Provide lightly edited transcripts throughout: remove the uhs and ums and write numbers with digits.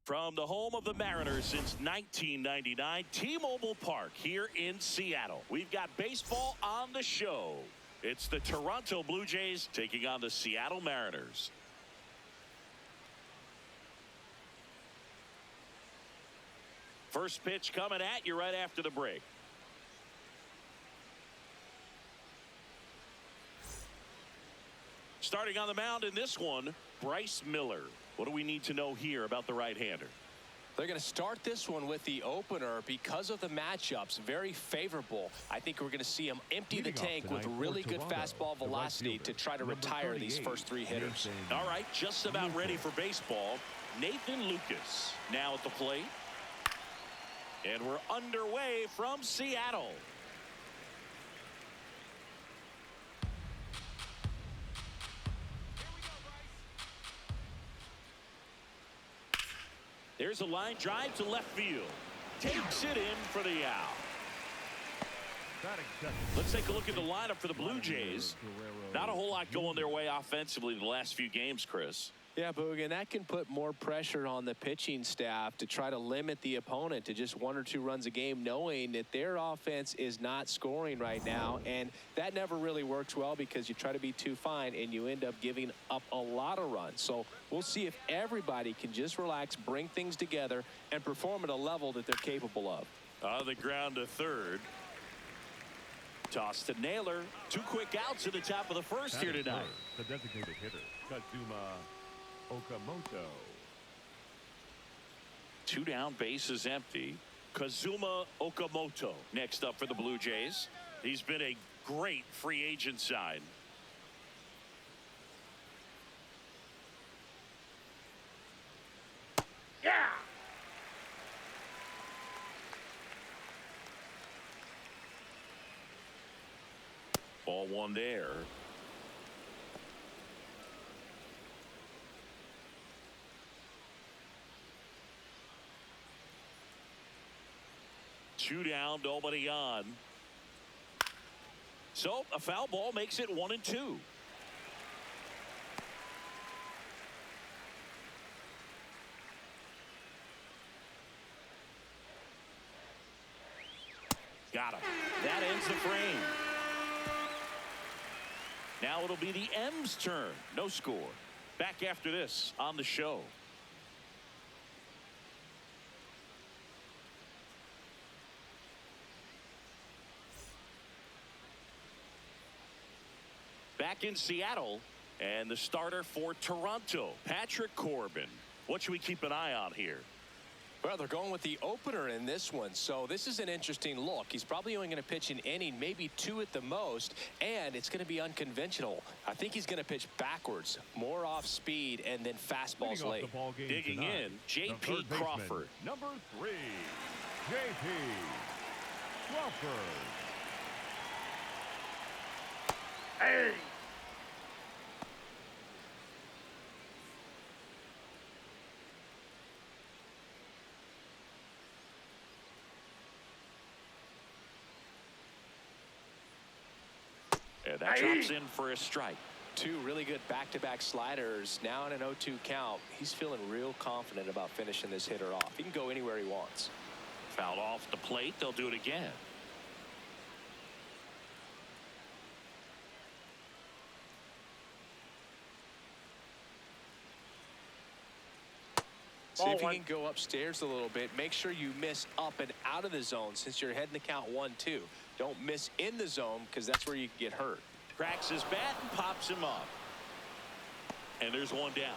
From the home of the Mariners since 1999, T-Mobile Park here in Seattle. We've got baseball on the show. It's the Toronto Blue Jays taking on the Seattle Mariners. First pitch coming at you right after the break. Starting on the mound in this one, Bryce Miller. What do we need to know here about the right-hander? They're going to start this one with the opener because of the matchups. Very favorable. I think we're going to see him empty the tank with really good fastball velocity to try to retire these first three hitters. All right, just about ready for baseball. Nathan Lucas now at the plate. And we're underway from Seattle. There's a line drive to left field. Takes it in for the out. Let's take a look at the lineup for the Blue Jays. Not a whole lot going their way offensively the last few games, Chris. Yeah, Boog, and that can put more pressure on the pitching staff to try to limit the opponent to just 1 or 2 runs a game, knowing that their offense is not scoring right now. And that never really works well because you try to be too fine and you end up giving up a lot of runs. So we'll see if everybody can just relax, bring things together, and perform at a level that they're capable of. On the ground to third. Toss to Naylor. 2 quick outs at the top of the first here tonight. The designated hitter, Kazuma Okamoto. 2 down, bases empty. Kazuma Okamoto next up for the Blue Jays. He's been a great free agent sign. Yeah. Ball 1 there. Two down, nobody on. So a foul ball makes it 1-2. Got him. That ends the frame. Now it'll be the M's turn. No score. Back after this on the show. Back in Seattle, and the starter for Toronto, Patrick Corbin. What should we keep an eye on here? Well, they're going with the opener in this one, so this is an interesting look. He's probably only going to pitch an inning, maybe 2 at the most, and it's going to be unconventional. I think he's going to pitch backwards, more off speed, and then fastballs late. Digging in, J.P. Crawford. Number 3, J.P. Crawford. Hey! And that drops in for a strike. 2 really good back-to-back sliders. Now in an 0-2 count. He's feeling real confident about finishing this hitter off. He can go anywhere he wants. Fouled off the plate. They'll do it again. See if you can go upstairs a little bit. Make sure you miss up and out of the zone since you're heading to count 1-2. Don't miss in the zone because that's where you can get hurt. Cracks his bat and pops him up. And there's 1 down.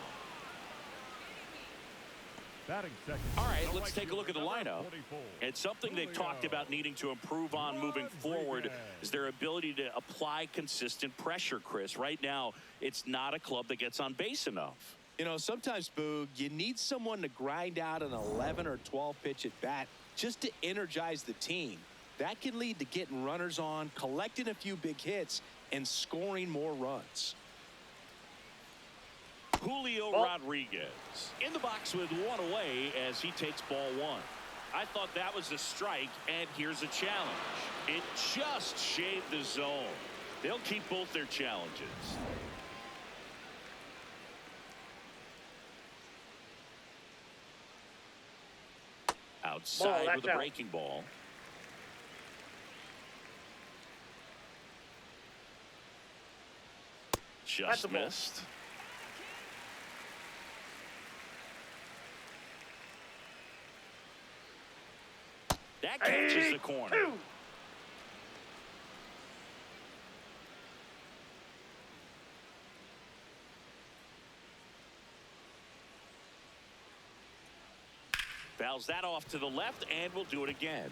All right, let's take a look at the lineup. It's something they've talked about needing to improve on moving forward is their ability to apply consistent pressure, Chris. Right now, it's not a club that gets on base enough. You know, sometimes, Boog, you need someone to grind out an 11 or 12 pitch at bat just to energize the team. That can lead to getting runners on, collecting a few big hits, and scoring more runs. Julio Rodriguez in the box with 1 away as he takes ball 1. I thought that was a strike, and here's a challenge. It just shaved the zone. They'll keep both their challenges. outside with a breaking ball. Just missed. That catches the corner. Fouls that off to the left, and we'll do it again.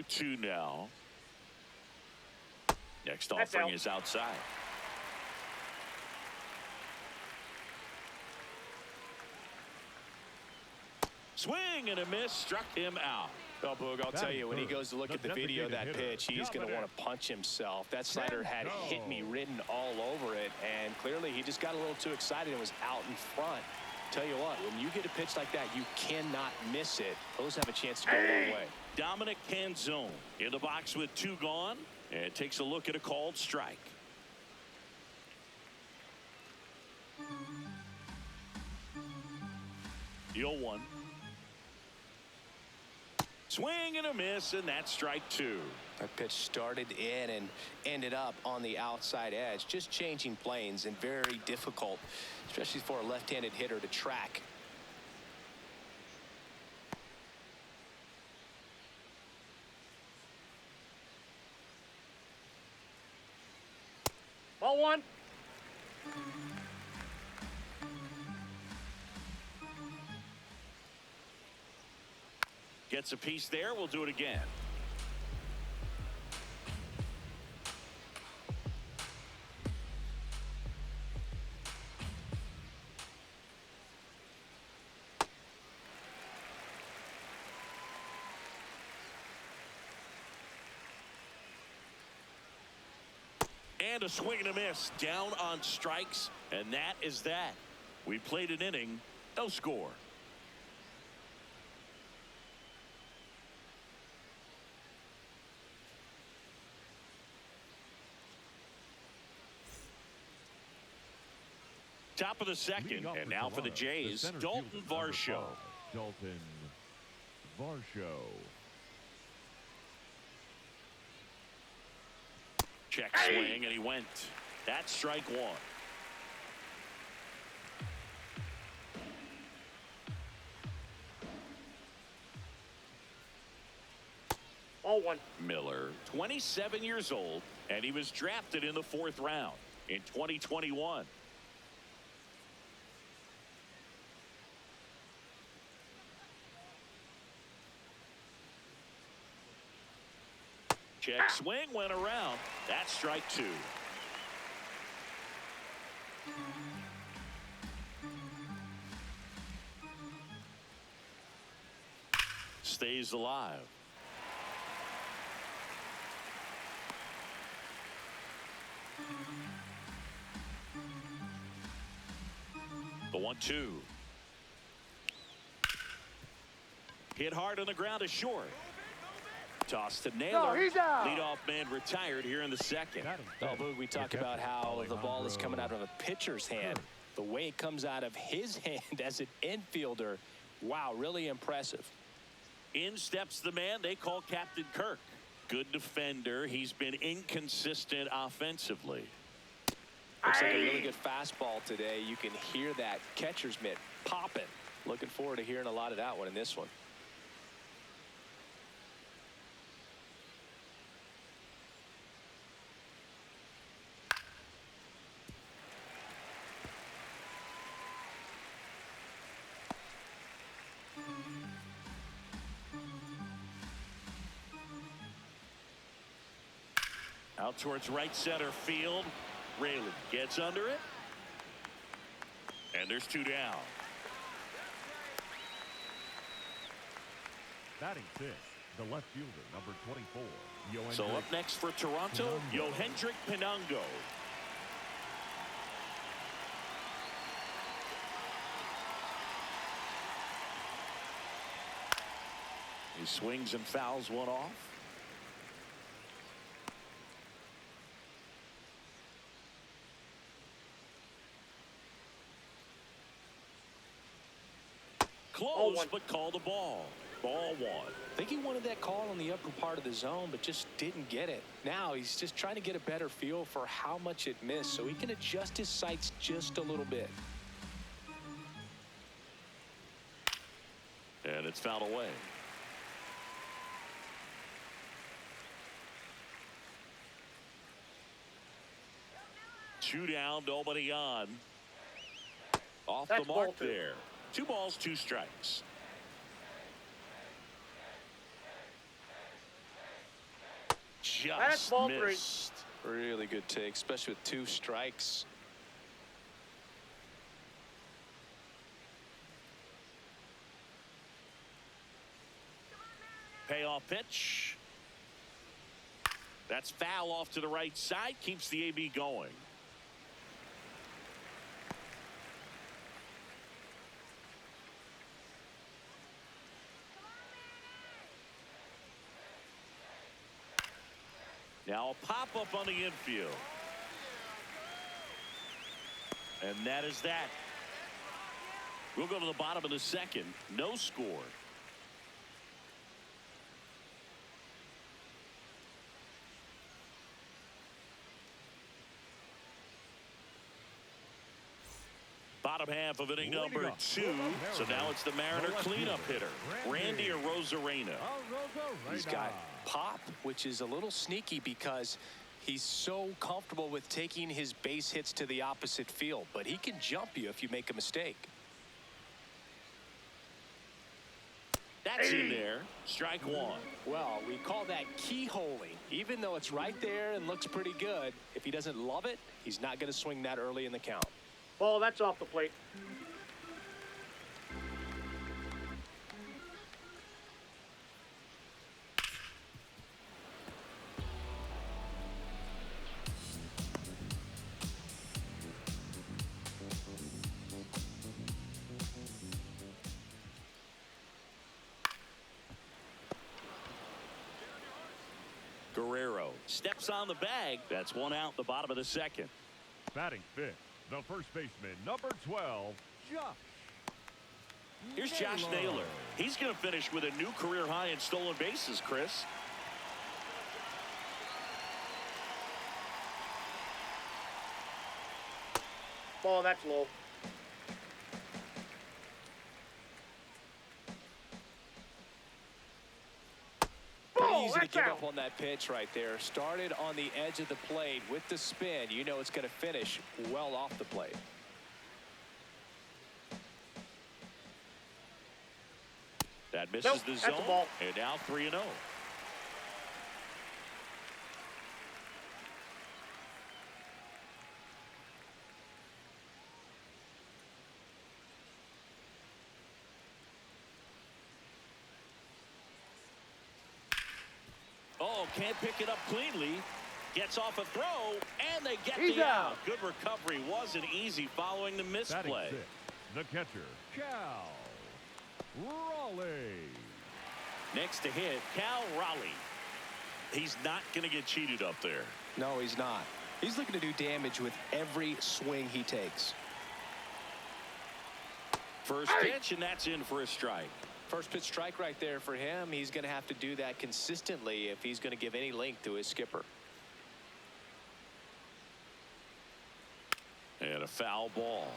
Two now. Next offering is outside. Swing and a miss, struck him out. Oh, Boog, I'll tell you, when he goes to look at the video of that pitch, he's going to want to punch himself. That slider had hit me written all over it, and clearly he just got a little too excited and was out in front. Tell you what, when you get a pitch like that, you cannot miss it. Those have a chance to go a long way. Dominic Canzone in the box with 2 gone, and takes a look at a called strike. The 0-1. Swing and a miss, and that's strike 2. That pitch started in and ended up on the outside edge, just changing planes, and very difficult, especially for a left-handed hitter to track. Ball 1. Gets a piece there. We'll do it again. And a swing and a miss, down on strikes, and that is that. We played an inning, no score. Top of the second, and now for the Jays, Dalton Varsho. Dalton Varsho. Check swing, and he went. That's strike 1. Ball 1. Miller, 27 years old, and he was drafted in the 4th round in 2021. Check swing, went around. That's strike 2. Stays alive. The 1-2. Hit hard on the ground is short. Toss to Naylor. Leadoff man retired here in the second. Oh, Boog, we talk about how the ball is coming out of a pitcher's hand. The way it comes out of his hand as an infielder, wow, really impressive. In steps the man they call Captain Kirk. Good defender. He's been inconsistent offensively. Looks like a really good fastball today. You can hear that catcher's mitt popping. Looking forward to hearing a lot of that one in this one. Out towards right center field. Rayleigh gets under it. And there's 2 down. Batting 6th, the left fielder, number 24. So up next for Toronto, Yohendrick Pinango. He swings and fouls one off. close, but called the ball. Ball one. I think he wanted that call on the upper part of the zone, but just didn't get it. Now he's just trying to get a better feel for how much it missed so he can adjust his sights just a little bit. And it's fouled away. Two down, nobody on. Off the mark there. 2 balls, 2 strikes. Just missed. Really good take, especially with 2 strikes. Payoff pitch. That's foul off to the right side. Keeps the AB going. Now a pop-up on the infield. And that is that. We'll go to the bottom of the second. No score. Bottom half of inning number 2. So now it's the Mariner cleanup hitter, Randy Arozarena. He's got pop, which is a little sneaky because he's so comfortable with taking his base hits to the opposite field, but he can jump you if you make a mistake. That's in there. Strike 1. Well, we call that keyholing. Even though it's right there and looks pretty good, if he doesn't love it, he's not going to swing that early in the count. Ball, that's off the plate. Guerrero steps on the bag. That's 1 out the bottom of the second. Batting fifth, the first baseman, number 12, Josh. Here's Josh Naylor. He's going to finish with a new career high in stolen bases, Chris. Ball, that's low. Easy to give up on that pitch right there. Started on the edge of the plate with the spin. You know it's going to finish well off the plate. That misses the zone. And now 3-0. Oh, can't pick it up cleanly. Gets off a throw, and they get the out. Good recovery. Wasn't easy following the misplay. The catcher, Cal Raleigh. Next to hit, Cal Raleigh. He's not going to get cheated up there. No, he's not. He's looking to do damage with every swing he takes. First pitch, and that's in for a strike. First pitch strike right there for him. He's going to have to do that consistently if he's going to give any length to his skipper. And a foul ball.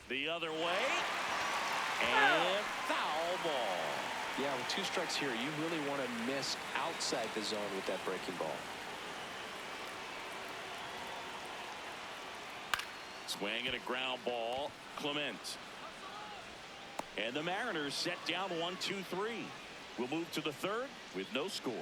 The other way. And foul ball. Yeah, with 2 strikes here, you really want to miss outside the zone with that breaking ball. Swing and a ground ball. Clement. And the Mariners set down 1-2-3. We'll move to the third with no score.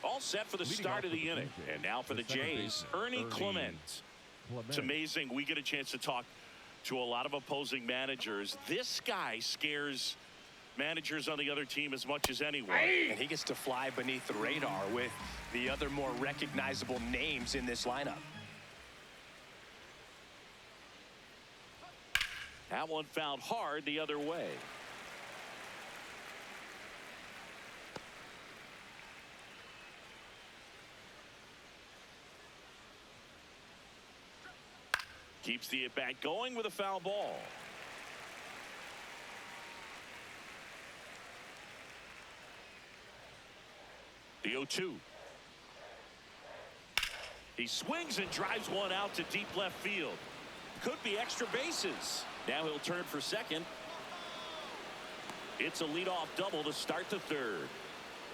All set for the start of the inning. And now for the Jays, Ernie Clement. It's amazing. We get a chance to talk to a lot of opposing managers. This guy scares managers on the other team as much as anyone. And he gets to fly beneath the radar with the other more recognizable names in this lineup. That one found hard the other way. Keeps the at-bat going with a foul ball. The 0-2. He swings and drives one out to deep left field. Could be extra bases. Now he'll turn for second. It's a leadoff double to start the third.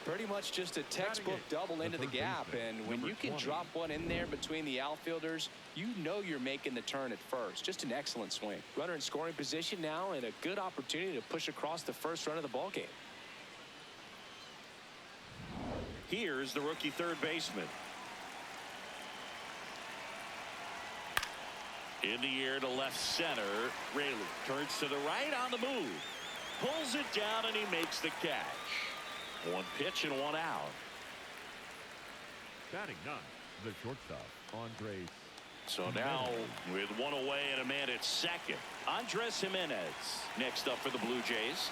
Pretty much just a textbook double into the gap, and when you can drop one in there between the outfielders, you know you're making the turn at first. Just an excellent swing. Runner in scoring position now, and a good opportunity to push across the first run of the ball game. Here's the rookie third baseman. In the air to left center. Raley turns to the right on the move. Pulls it down and he makes the catch. One pitch and one out. Batting ninth, the shortstop, Andres. So now with one away and a man at second, Andres Jimenez next up for the Blue Jays.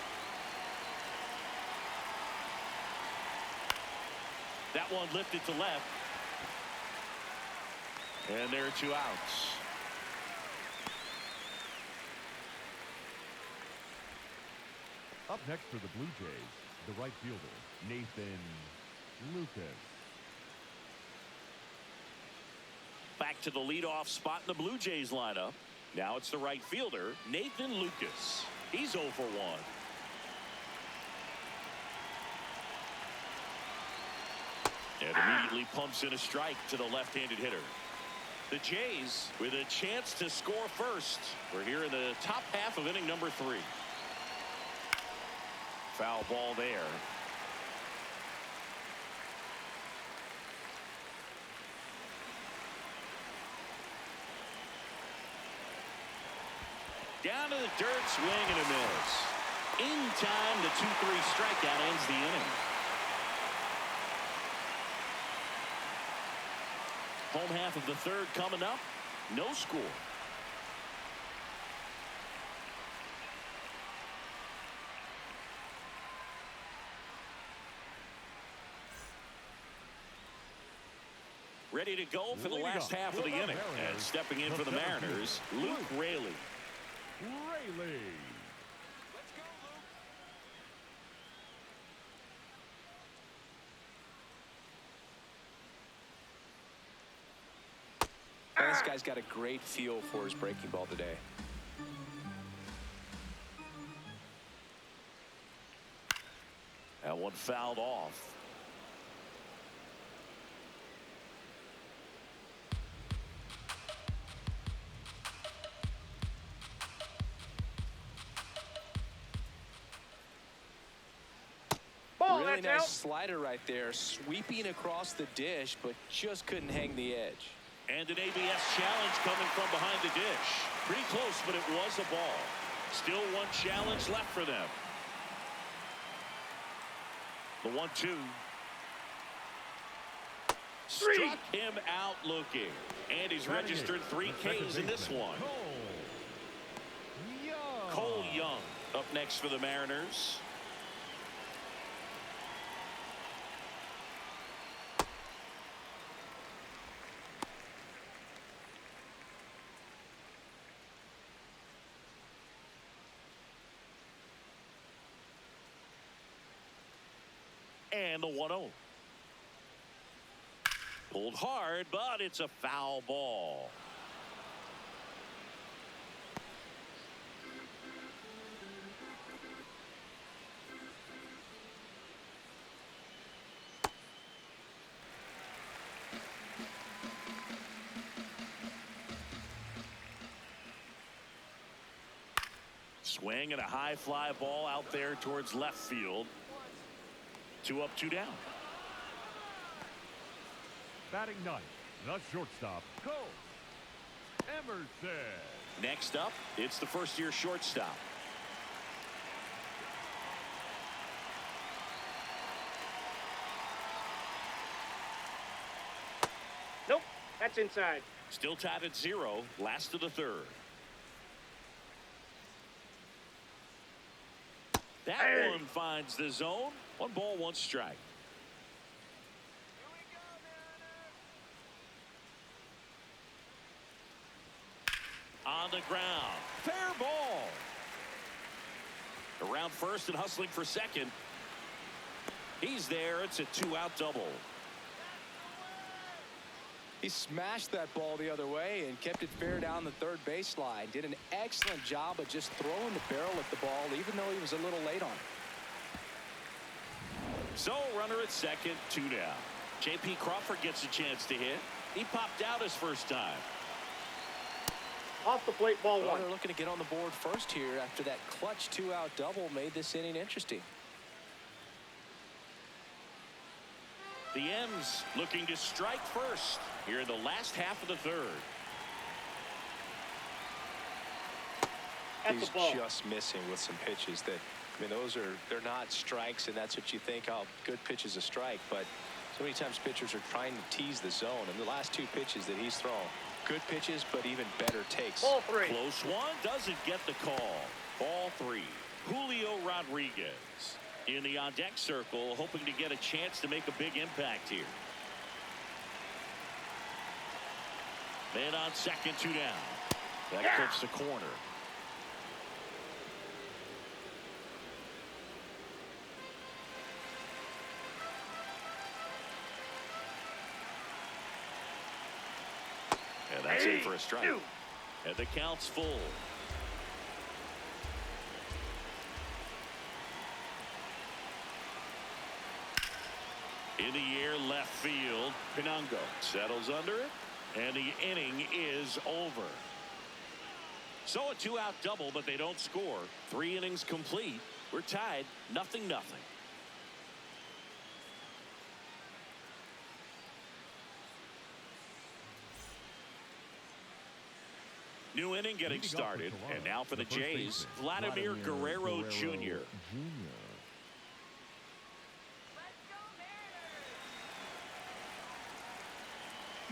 That one lifted to left. And there are 2 outs. Up next for the Blue Jays, the right fielder, Nathan Lucas. Back to the leadoff spot in the Blue Jays lineup. Now it's the right fielder, Nathan Lucas. He's 0 for 1. And immediately pumps in a strike to the left-handed hitter. The Jays with a chance to score first. We're here in the top half of inning number 3. Foul ball there. Down to the dirt, swing and a miss. In time, the 2-3 strikeout ends the inning. Home half of the third coming up. No score. Ready to go for the last half of the inning. And stepping in for the Mariners, Luke Raley. Raley. This guy's got a great feel for his breaking ball today. That one fouled off. Really nice slider right there, sweeping across the dish, but just couldn't hang the edge. And an ABS challenge coming from behind the dish. Pretty close, but it was a ball. Still one challenge left for them. The 1-2. Struck him out looking. And he's registered 3 Ks in this one. Cole Young up next for the Mariners. And the 1-0. Pulled hard, but it's a foul ball. Swing and a high fly ball out there towards left field. 2 up, 2 down. Batting ninth, the shortstop, Cole Emerson. Next up, it's the first-year shortstop. That's inside. Still tied at 0, last of the third. That one finds the zone. 1 ball, 1 strike. On the ground. Fair ball. Around first and hustling for second. He's there. It's a 2-out double. He smashed that ball the other way and kept it fair down the third baseline. Did an excellent job of just throwing the barrel at the ball, even though he was a little late on it. So runner at second, 2 down. J.P. Crawford gets a chance to hit. He popped out his first time. Off the plate, ball Well, 1. they're looking to get on the board first here after that clutch 2-out double made this inning interesting. The M's looking to strike first here in the last half of the third. At He's the ball. just missing with some pitches that, I mean, they're not strikes, and that's what you think, oh, good pitch is a strike. But so many times pitchers are trying to tease the zone. And the last 2 pitches that he's thrown, good pitches, but even better takes. Ball 3. Close one, doesn't get the call. Ball 3. Julio Rodriguez in the on-deck circle, hoping to get a chance to make a big impact here. Man on second, 2 down. That clips the corner. And that's in for a strike. And the count's full. In the air, left field. Pinango settles under it, and the inning is over. So a 2-out double, but they don't score. 3 innings complete. We're tied, 0-0. New inning getting started, and now for the Jays, Vladimir Guerrero Jr.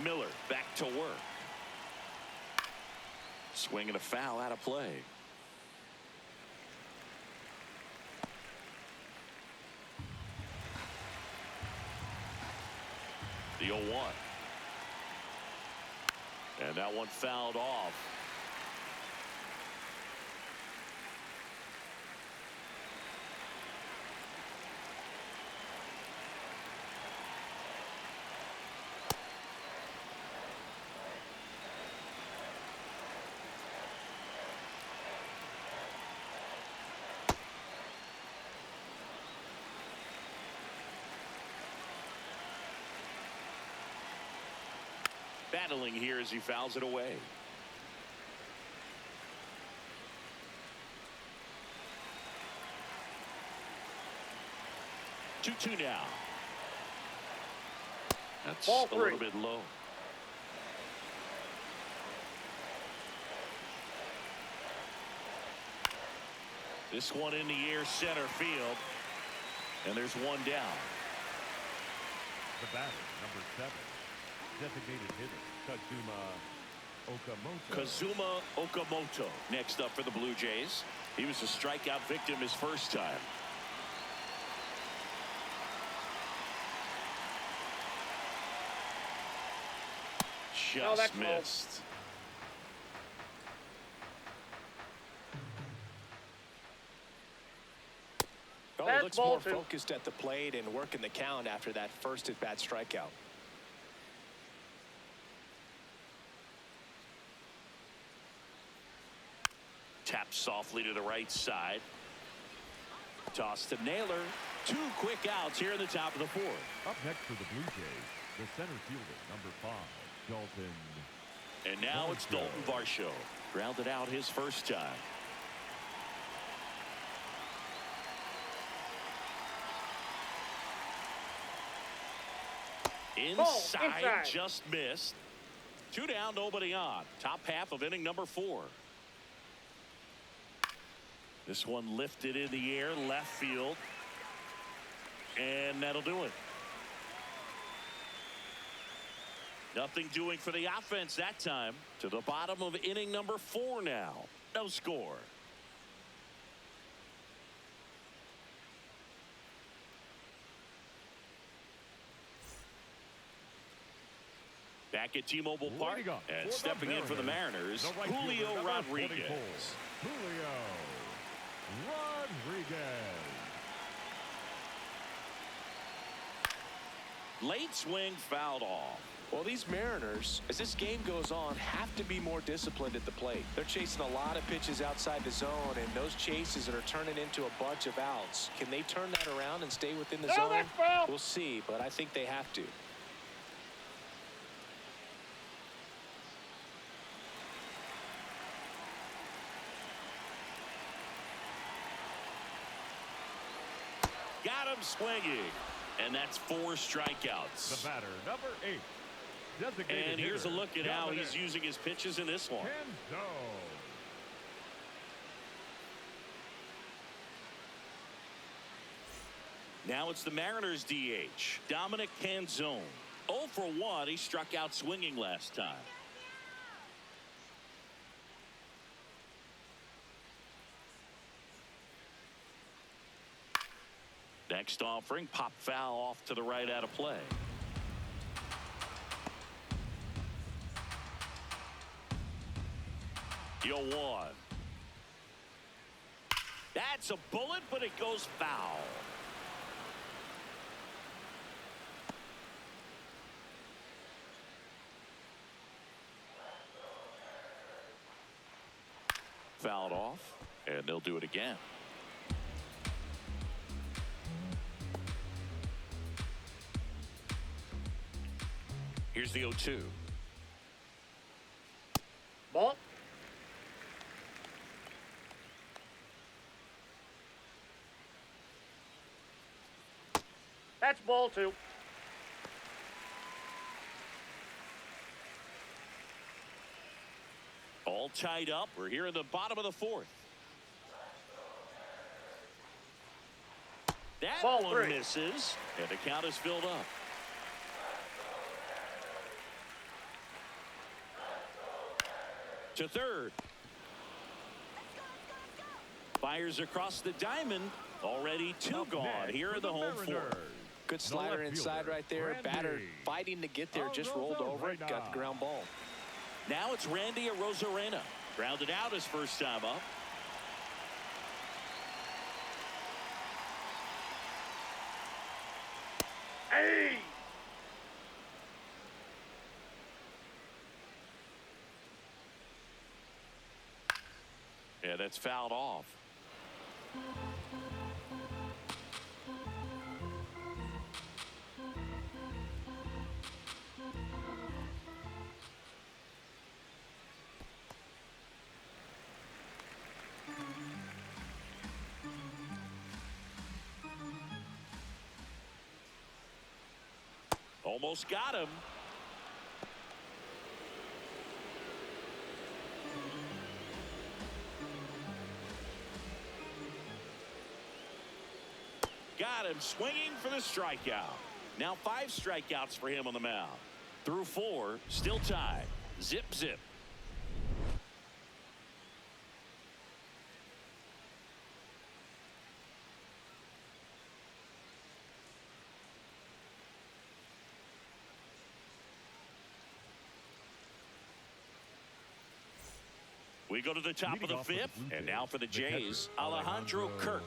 Miller back to work. Swing and a foul out of play. The 0-1. And that one fouled off. Battling here as he fouls it away. Two now. That's Ball a 3. little bit low. This one in the air, center field, and there's 1 down. The batter, number 7, designated hitter, Kazuma Okamoto next up for the Blue Jays. He was a strikeout victim his first time. Just missed. Well, he looks more focused at the plate and working the count after that first at-bat strikeout. Taps softly to the right side. Toss to Naylor. 2 quick outs here in the top of the 4th. Up next for the Blue Jays, the center fielder, number 5, Dalton. And now it's Dalton Varsho. Grounded out his first time. Inside, just missed. 2 down, nobody on. Top half of inning number 4. This one lifted in the air, left field. And that'll do it. Nothing doing for the offense that time. To the bottom of inning number 4 now. No score. Back at T-Mobile Park and stepping in for the Mariners, Julio Rodriguez. Julio Rodriguez. Late swing fouled off. Well, these Mariners, as this game goes on, have to be more disciplined at the plate. They're chasing a lot of pitches outside the zone, and those chases that are turning into a bunch of outs. Can they turn that around and stay within the zone? We'll see, but I think they have to. Got him swinging. And that's 4 strikeouts. The batter, number 8. Designated and here's a look at how Dominic he's using his pitches in this one. Canzo. Now it's the Mariners DH, Dominic Canzone. 0 for 1. He struck out swinging last time. Next offering, pop foul off to the right out of play. Yo 1. That's a bullet, but it goes foul. Fouled off, and they'll do it again. Here's the 0-2. Ball. That's ball 2. All tied up. We're here in the bottom of the 4th. That Ball one 3. misses, and the count is filled up. To third. Fires across the diamond. Already 2 gone here in the home 4th. Good slider inside right there. Batter fighting to get there. Just rolled over it. Got the ground ball. Now it's Randy Arozarena. Grounded out his first time up. Hey! Yeah, that's fouled off. Almost got him. Got him swinging for the strikeout. Now 5 strikeouts for him on the mound. Through 4, still tied. Zip, zip. We go to the top of the 5th, and now for the Jays, Alejandro Kirk.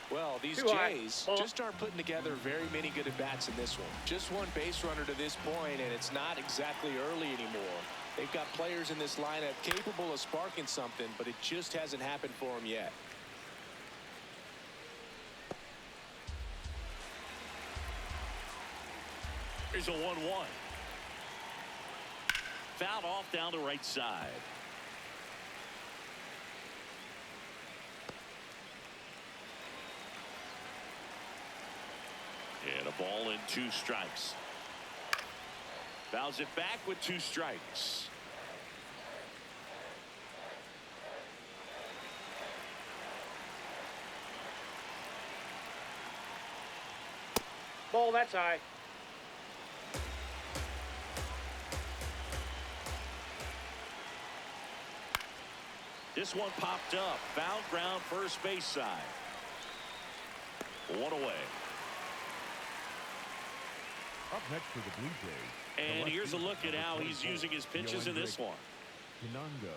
Well, these Jays just aren't putting together very many good at-bats in this one. Just one base runner to this point, and it's not exactly early anymore. They've got players in this lineup capable of sparking something, but it just hasn't happened for them yet. Here's a 1-1. Fouled off down the right side. And a ball and 2 strikes. Fouls it back with 2 strikes. Ball, that's high. This one popped up. Found ground first base side. One away. Up next for the Blue Jays. And here's a look at how he's using his pitches in this one. Pinango.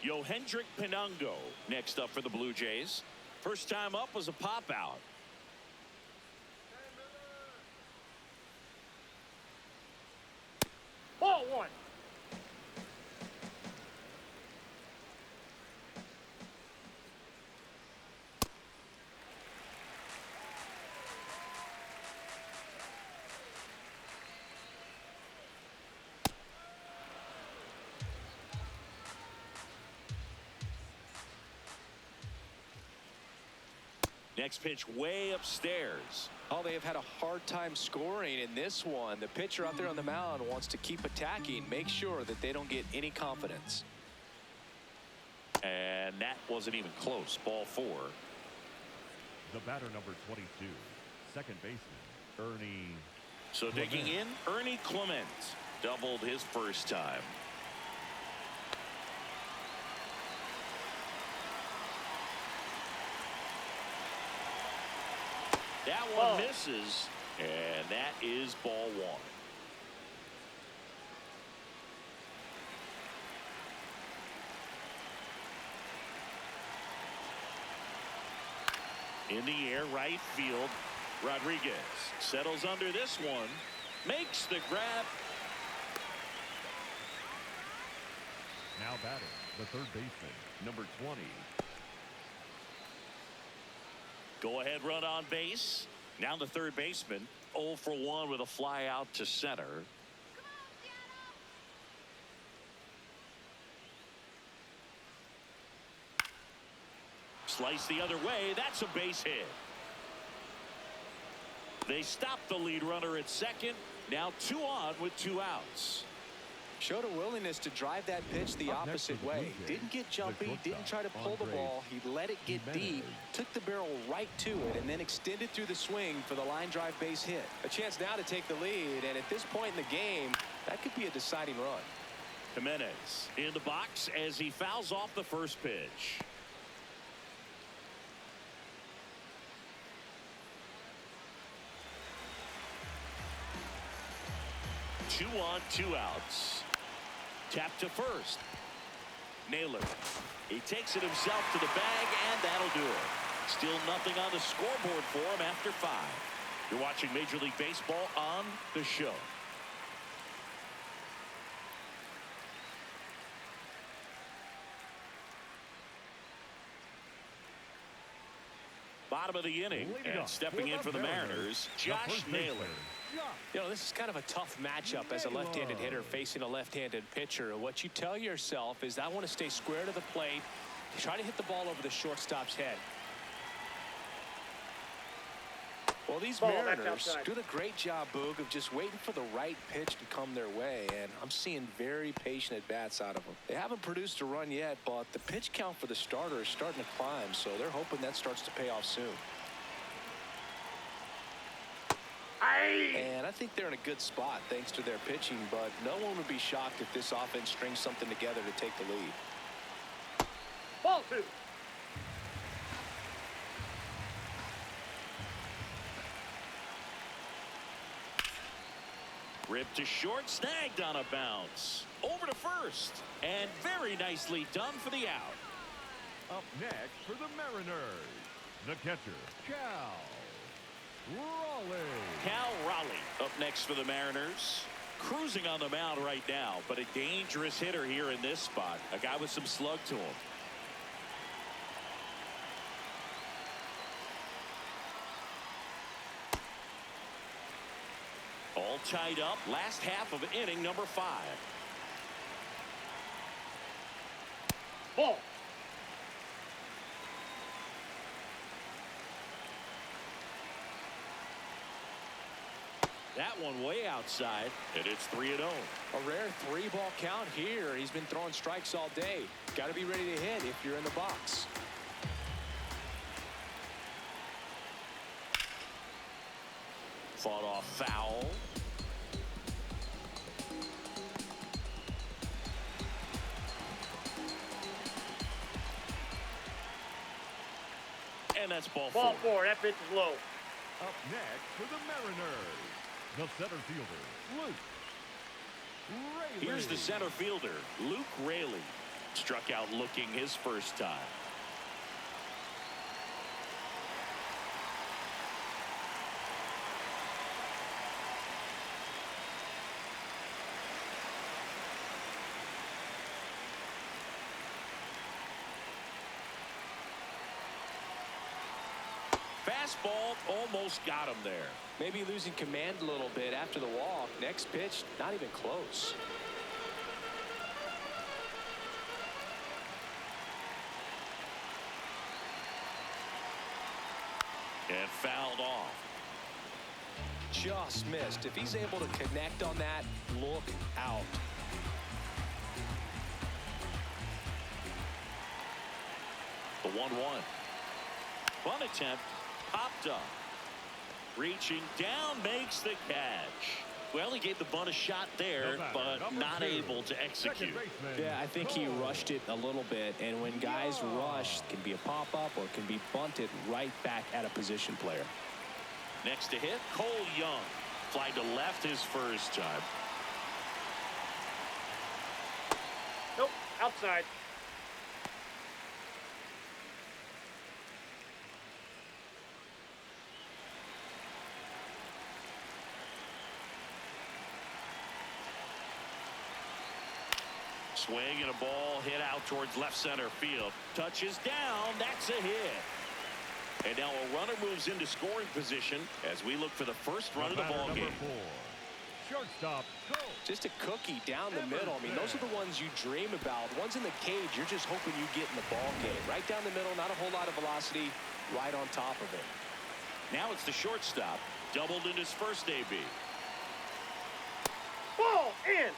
Yohendrick Pinango next up for the Blue Jays. First time up was a pop out. Ball one. Next pitch way upstairs. Oh, they have had a hard time scoring in this one. The pitcher out there on the mound wants to keep attacking, make sure that they don't get any confidence. And that wasn't even close. Ball 4. The batter, number 22, second baseman, Ernie. So digging in, Ernie Clement doubled his first time. That one misses, and that is ball 1. In the air, right field. Rodriguez settles under this one, makes the grab. Now batting, the third baseman, number 20. Go ahead run on base. Now the third baseman 0 for 1 with a fly out to center. Slice the other way. That's a base hit. They stop the lead runner at second. Now 2 on with 2 outs. Showed a willingness to drive that pitch the opposite way. Didn't get jumpy, didn't try to pull the ball. He let it get deep, took the barrel right to it, and then extended through the swing for the line drive base hit. A chance now to take the lead, and at this point in the game, that could be a deciding run. Jimenez in the box as he fouls off the first pitch. Two on, 2 outs. Tap to first. Naylor. He takes it himself to the bag, and that'll do it. Still nothing on the scoreboard for him after 5. You're watching Major League Baseball on The Show. Bottom of the inning, and stepping in for the Mariners, Josh Naylor. You know, this is kind of a tough matchup as a left-handed hitter facing a left-handed pitcher. And what you tell yourself is, I want to stay square to the plate, try to hit the ball over the shortstop's head. Well, these Mariners doing a great job, Boog, of just waiting for the right pitch to come their way, and I'm seeing very patient at-bats out of them. They haven't produced a run yet, but the pitch count for the starter is starting to climb, so they're hoping that starts to pay off soon. And I think they're in a good spot thanks to their pitching, but no one would be shocked if this offense strings something together to take the lead. Ball 2. Ripped to short, snagged on a bounce. Over to first, and very nicely done for the out. Up next for the Mariners, the catcher, Cal Raleigh. Cal Raleigh up next for the Mariners. Cruising on the mound right now, but a dangerous hitter here in this spot. A guy with some slug to him. All tied up. Last half of inning number 5. Ball. That one way outside, and it's 3-0. A rare 3-ball count here. He's been throwing strikes all day. Got to be ready to hit if you're in the box. fought off foul. And that's ball four. Ball four. That pitch is low. Up next for the Mariners, the center fielder, Luke Raley. Here's the center fielder, Luke Raley. Struck out looking his first time. Fastball almost got him there. Maybe losing command a little bit after the walk. Next pitch, not even close. And fouled off. Just missed. If he's able to connect on that, look out. The 1-1. Bunt attempt. Popped up. Reaching down, makes the catch. Well, he gave the bunt a shot there, but not able to execute. Yeah, I think he rushed it a little bit, and when guys rush, it can be a pop-up or it can be bunted right back at a position player. Next to hit, Cole Young. Fly to left his first time. Nope. Outside. Swing and a ball hit out towards left center field. Touches down. That's a hit. And now a runner moves into scoring position as we look for the first run of the ball game. Shortstop, go. Just a cookie down the middle. I mean, those are the ones you dream about. Ones in the cage, you're just hoping you get in the ball game. Right down the middle, not a whole lot of velocity, right on top of it. Now it's the shortstop. Doubled in his first AB. Ball in.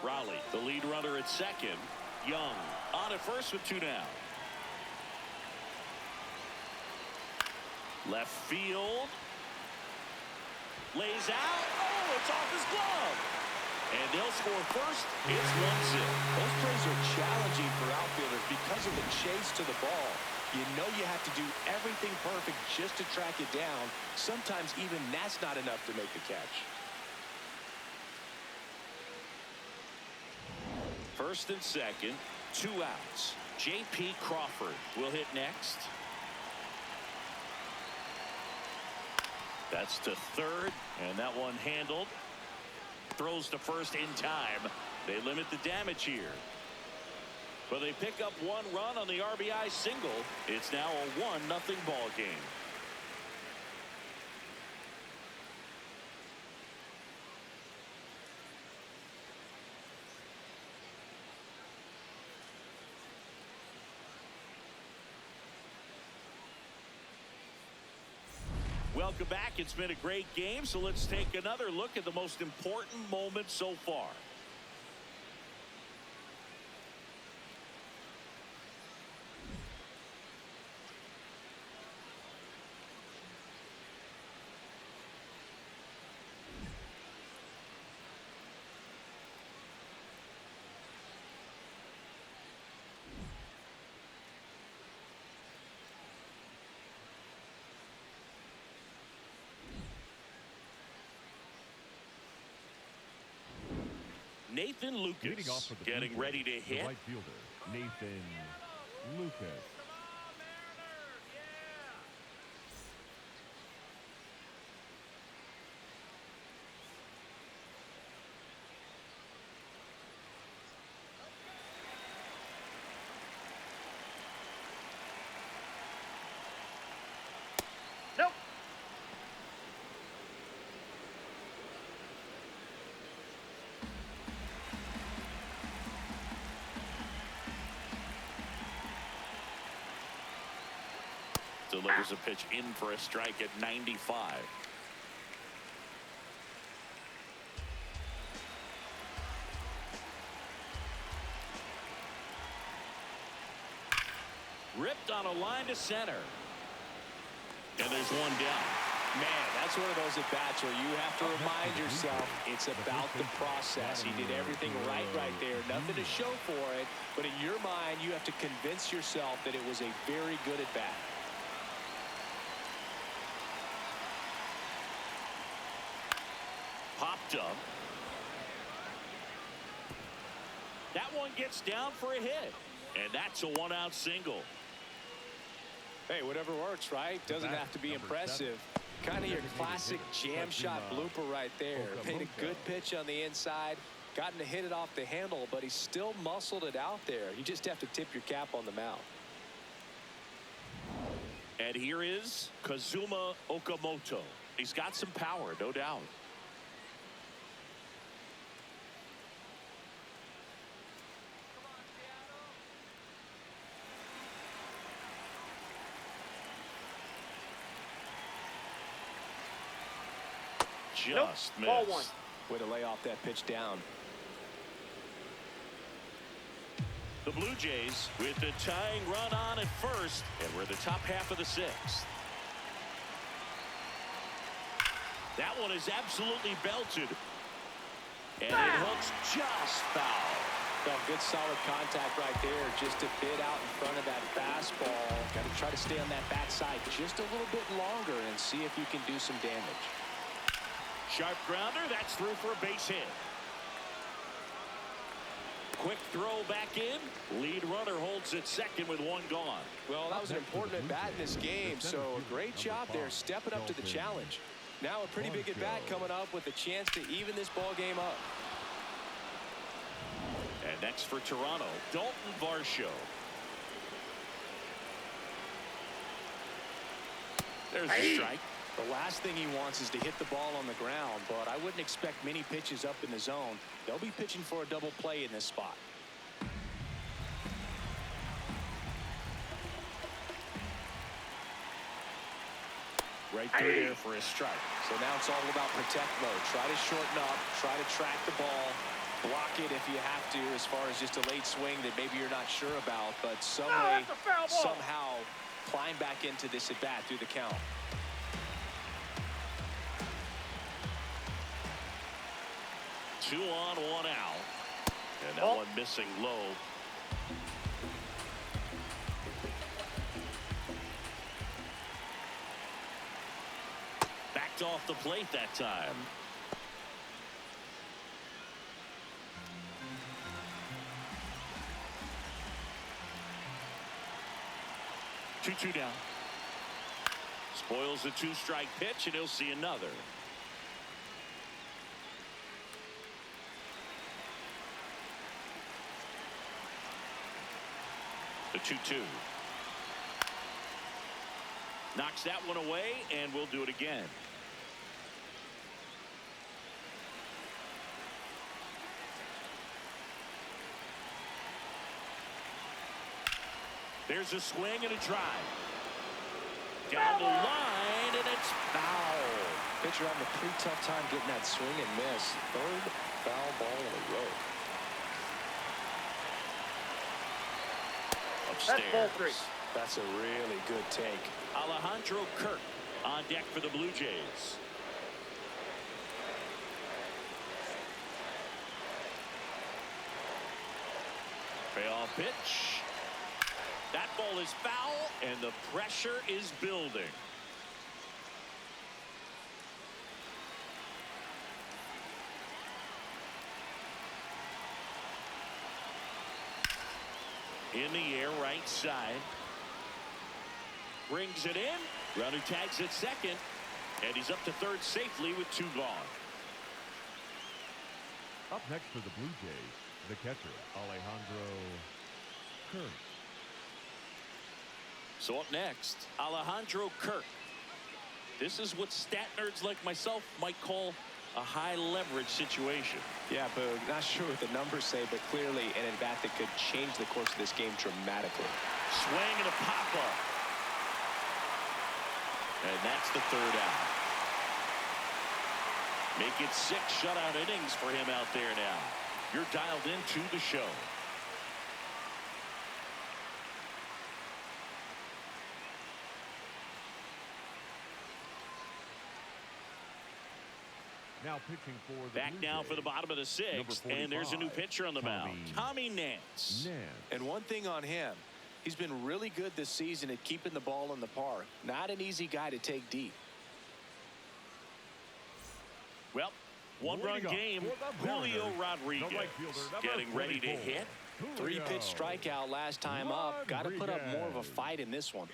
Raleigh, the lead runner at second. Young on at first with two down. Left field. Lays out. Oh, it's off his glove. And they'll score first. It's 1-0. Those plays are challenging for outfielders because of the chase to the ball. You know you have to do everything perfect just to track it down. Sometimes even that's not enough to make the catch. First and second, 2 outs. J.P. Crawford will hit next. That's to third, and that one handled. Throws to first in time. They limit the damage here. But they pick up 1 run on the RBI single. It's now a 1-0 ball game. Welcome back. It's been a great game, so let's take another look at the most important moment so far. Nathan Lucas getting ready to hit. Right fielder, Nathan Lucas. Nope. Delivers a pitch in for a strike at 95. Ripped on a line to center. And there's one down. Man, that's one of those at-bats where you have to remind yourself it's about the process. He did everything right there. Nothing to show for it, but in your mind, you have to convince yourself that it was a very good at-bat. Popped up. That one gets down for a hit. And that's a one-out single. Hey, whatever works, right? Doesn't have to be impressive. Kind of your classic jam shot blooper right there. Made a good pitch on the inside. Gotten to hit it off the handle, but he still muscled it out there. You just have to tip your cap on the mound. And here is Kazuma Okamoto. He's got some power, no doubt. Just missed. Ball one. Way to lay off that pitch down. The Blue Jays with the tying run on at first, and we're the top half of the sixth. That one is absolutely belted. And it hooks just foul. Well, good solid contact right there. Just a bit out in front of that fastball. Got to try to stay on that backside just a little bit longer and see if you can do some damage. Sharp grounder. That's through for a base hit. Quick throw back in. Lead runner holds at second with one gone. Well, that was an important at-bat in this game, so a great job there stepping up to the challenge. Now a pretty big at-bat coming up with a chance to even this ball game up. And next for Toronto, Dalton Varsho. There's a strike. The last thing he wants is to hit the ball on the ground, but I wouldn't expect many pitches up in the zone. They'll be pitching for a double play in this spot. Right through there for a strike. So now it's all about protect mode. Try to shorten up, try to track the ball, block it if you have to, as far as just a late swing that maybe you're not sure about, but some way, somehow climb back into this at-bat through the count. 2 on, 1 out. And that one missing low. Backed off the plate that time. Two down. Spoils the 2-strike pitch, and he'll see another. The 2-2. Knocks that one away, and we'll do it again. There's a swing and a drive. Down the line, and it's foul. Pitcher having a pretty tough time getting that swing and miss. Third foul ball in a row. Upstairs. That's ball 3. That's a really good take. Alejandro Kirk on deck for the Blue Jays. Payoff pitch. That ball is foul, and the pressure is building. In the air, right side. Brings it in. Runner tags at second. And he's up to third safely with 2 gone. Up next for the Blue Jays, the catcher, Alejandro Kirk. So up next, Alejandro Kirk. This is what stat nerds like myself might call a high leverage situation. Yeah, Boog, not sure what the numbers say, but clearly an at-bat that could change the course of this game dramatically. Swing and a pop-up. And that's the 3rd out. Make it 6 shutout innings for him out there now. You're dialed into the show. Now pitching for the Back Blue now Jays, for the bottom of the sixth, and there's a new pitcher on the mound, Tommy Nance. And one thing on him, he's been really good this season at keeping the ball in the park. Not an easy guy to take deep. Well, one-run game. Julio Rodriguez getting ready to hit. Three-pitch strikeout last time up. Got to put up more of a fight in this one.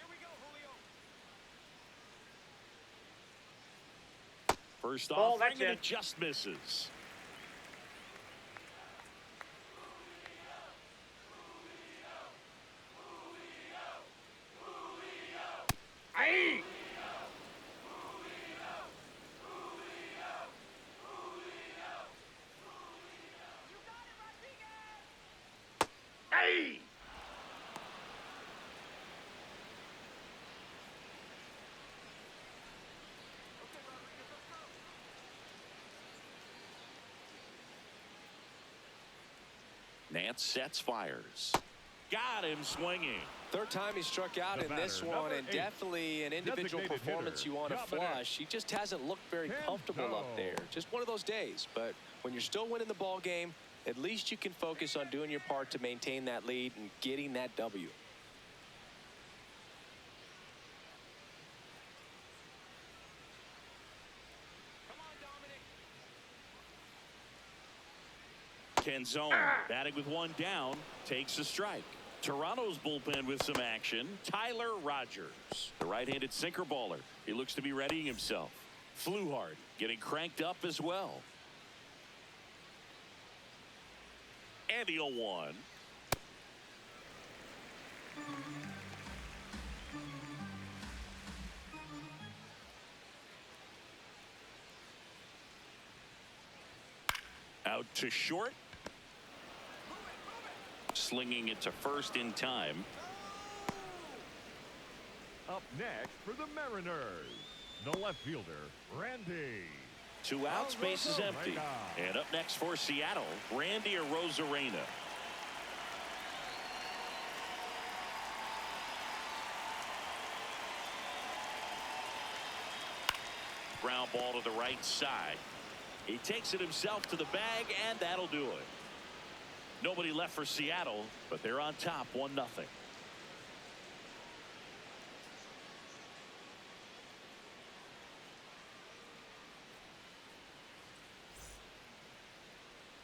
First Ball, off, that's it it. just misses. Aye. Aye. Nance sets, fires. Got him swinging. Third time he struck out in this one, and definitely an individual performance you want to flush. He just hasn't looked very comfortable up there. Just one of those days. But when you're still winning the ball game, at least you can focus on doing your part to maintain that lead and getting that W. Canzone batting with one down, takes a strike. Toronto's bullpen with some action. Tyler Rogers, the right-handed sinker baller. He looks to be readying himself. Fluhart getting cranked up as well. And the 0-1. Out to short. Slinging it to first in time. Up next for the Mariners, the left fielder, Randy. 2 outs, base is empty. And up next for Seattle, Randy Arozarena. Ground ball to the right side. He takes it himself to the bag, and that'll do it. Nobody left for Seattle, but they're on top 1-0.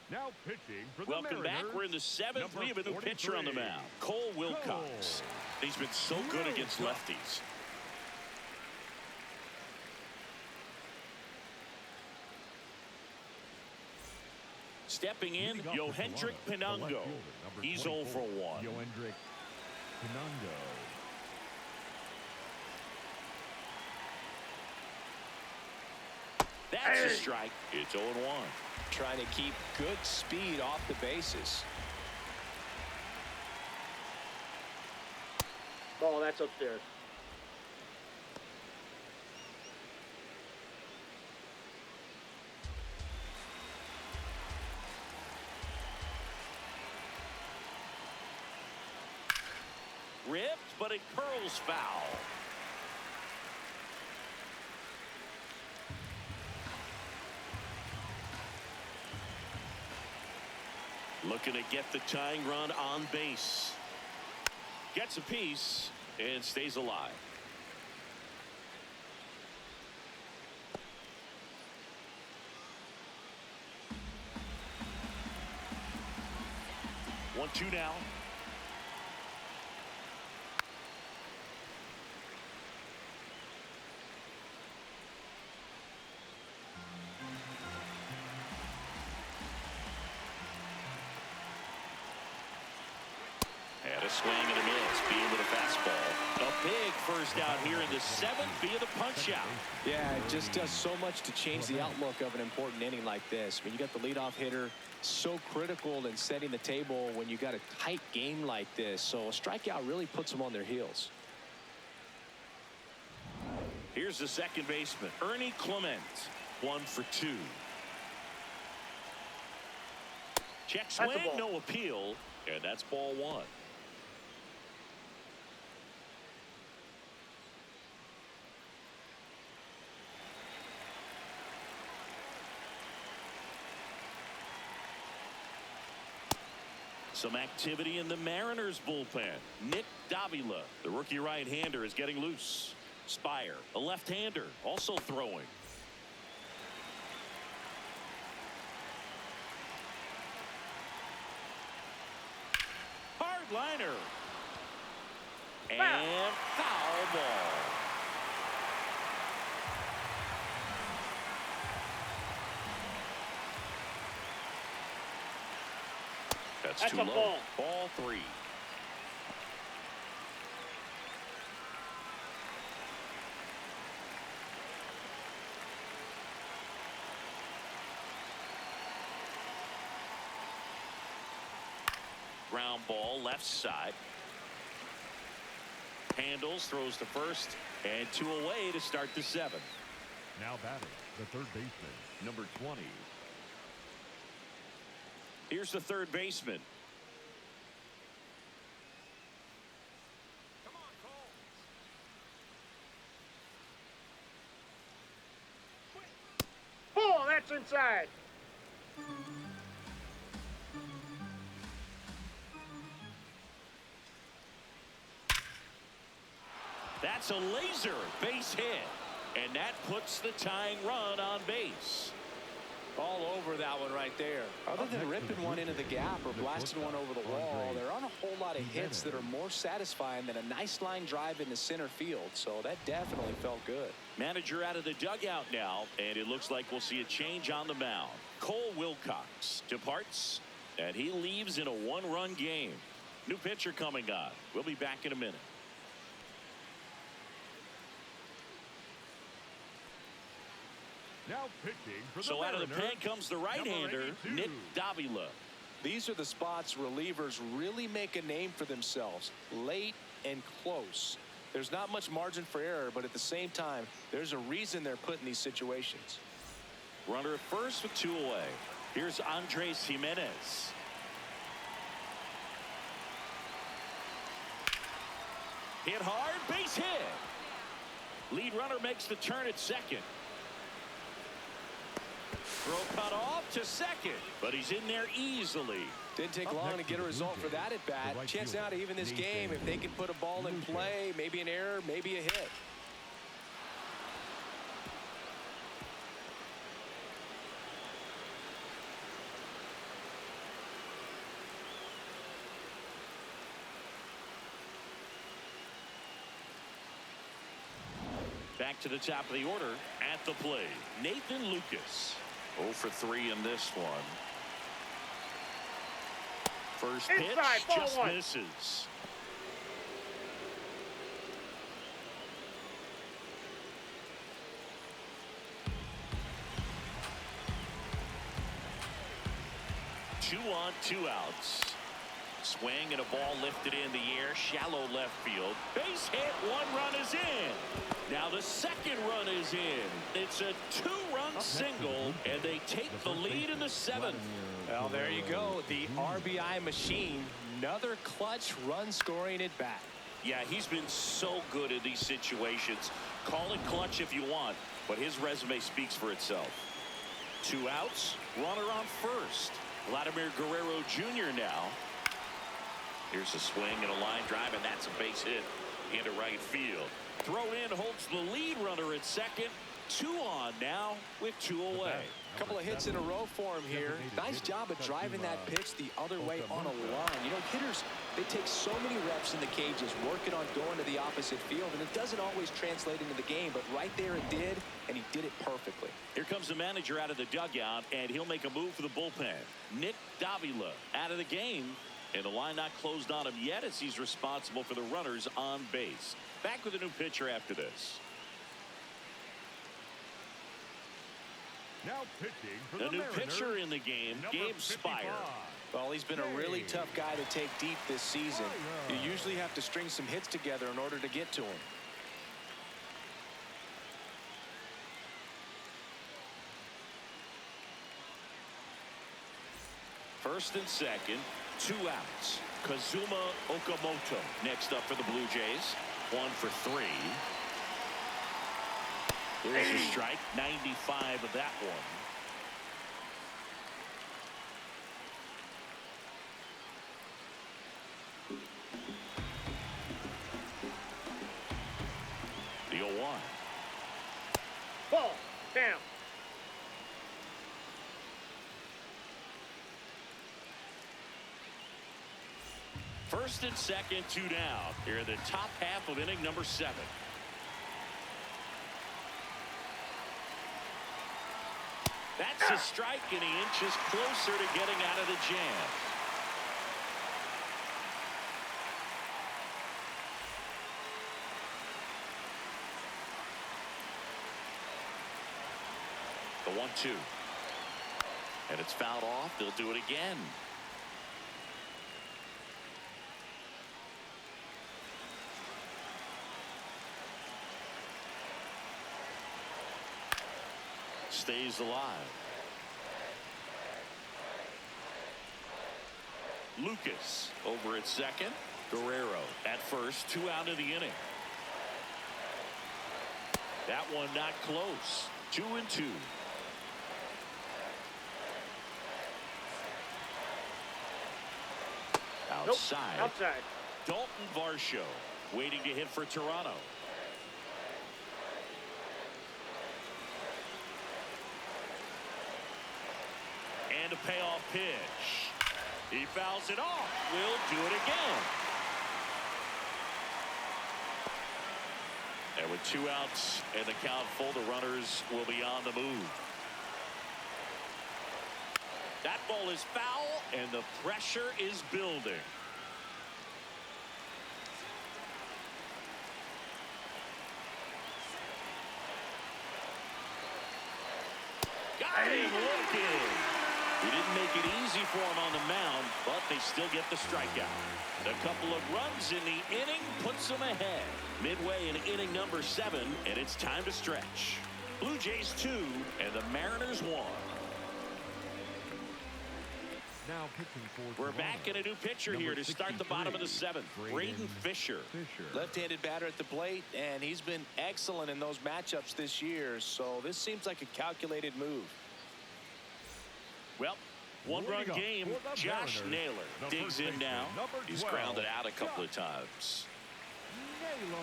Now pitching for the Welcome Mariners, back. We're in the 7th. We have a new pitcher on the mound, Cole Wilcox. He's been so good against lefties. Stepping in, Yohendrick Pinango. He's 0 for 1. Yohendrick Pinango. That's a strike. It's 0-1. Trying to keep good speed off the bases. Ball, that's upstairs. Ripped, but it curls foul. Looking to get the tying run on base. Gets a piece and stays alive. One, two now. And a swing and a miss, being with a fastball. A big first out here in the 7th via the punch out. Yeah, it just does so much to change the outlook of an important inning like this. When you got the leadoff hitter, so critical in setting the table when you got a tight game like this. So a strikeout really puts them on their heels. Here's the second baseman, Ernie Clement, 1 for 2. Check swing, no appeal, and that's ball 1. Some activity in the Mariners bullpen. Nick Davila, the rookie right-hander, is getting loose. Spire, a left-hander, also throwing. Hard liner. And foul ball. That's too a low. ball. Ball 3. Ground ball left side. Handles, throws to first, and 2 away to start the 7th. Now batting, the third baseman, number 20. Here's the third baseman. Oh, that's inside. That's a laser base hit. And that puts the tying run on base. All over that one right there. Other than ripping one into the gap or blasting one over the wall, there aren't a whole lot of hits that are more satisfying than a nice line drive into center field. So that definitely felt good. Manager out of the dugout now, and it looks like we'll see a change on the mound. Cole Wilcox departs, and he leaves in a 1-run game. New pitcher coming on. We'll be back in a minute. Now pitching for the So out of the Mariners, pen comes the right-hander, Nick Davila. These are the spots relievers really make a name for themselves. Late and close. There's not much margin for error, but at the same time, there's a reason they're put in these situations. Runner at first with 2 away. Here's Andres Jimenez. Hit hard, base hit. Lead runner makes the turn at second. Throw cut off to second, but he's in there easily. Didn't take long to get a result for that at bat. Chance now to even this game if they can put a ball in play, maybe an error, maybe a hit. Back to the top of the order at the plate. Nathan Lucas. 0 for 3 in this one. First pitch Inside, ball just 1. misses. Two on, 2 outs. Swing and a ball lifted in the air, shallow left field. Base hit, 1 run is in. Now the second run is in. It's a 2-run single, and they take the lead in the 7th. Well, there you go. The RBI machine. Another clutch run scoring at bat. Yeah, he's been so good in these situations. Call it clutch if you want, but his resume speaks for itself. 2 outs, runner on first. Vladimir Guerrero Jr. now. Here's a swing and a line drive, and that's a base hit into right field. Throw in holds the lead runner at second. 2 on now with 2 away. A couple of hits in a row for him here. Nice job of driving that pitch the other way on a line. You know, hitters, they take so many reps in the cages, working on going to the opposite field, and it doesn't always translate into the game, but right there it did, and he did it perfectly. Here comes the manager out of the dugout, and he'll make a move for the bullpen. Nick Davila out of the game, and the line not closed on him yet as he's responsible for the runners on base. Back with a new pitcher after this. Now pitching for The the new Mariners, pitcher in the game, number Gabe 55. Spire. Well, he's been a really tough guy to take deep this season. You usually have to string some hits together in order to get to him. First and second, 2 outs. Kazuma Okamoto next up for the Blue Jays. 1 for 3. There's a strike, 95 of that one. Ball. Down. First and second, 2 down. Here in the top half of inning number 7. That's a strike, and he inches closer to getting out of the jam. The 1-2. And it's fouled off. They'll do it again. Stays alive. Lucas over at second. Guerrero at first. 2 out of the inning. That one not close. 2-2. Outside. Nope. Outside. Dalton Varsho waiting to hit for Toronto. And a payoff pitch. He fouls it off. We'll do it again. And with 2 outs and the count full, the runners will be on the move. That ball is foul, and the pressure is building. Got him looking. He didn't make it easy for him on the mound, but they still get the strikeout. A couple of runs in the inning puts them ahead. Midway in inning number 7, and it's time to stretch. Blue Jays 2 and the Mariners 1. Now pitching for We're Toronto, back in a new pitcher here to start the bottom of the 7th. Braden Fisher. Left-handed batter at the plate, and he's been excellent in those matchups this year, so this seems like a calculated move. Well, one-run game. Josh Naylor digs in now. He's grounded out a couple of times. Naylor.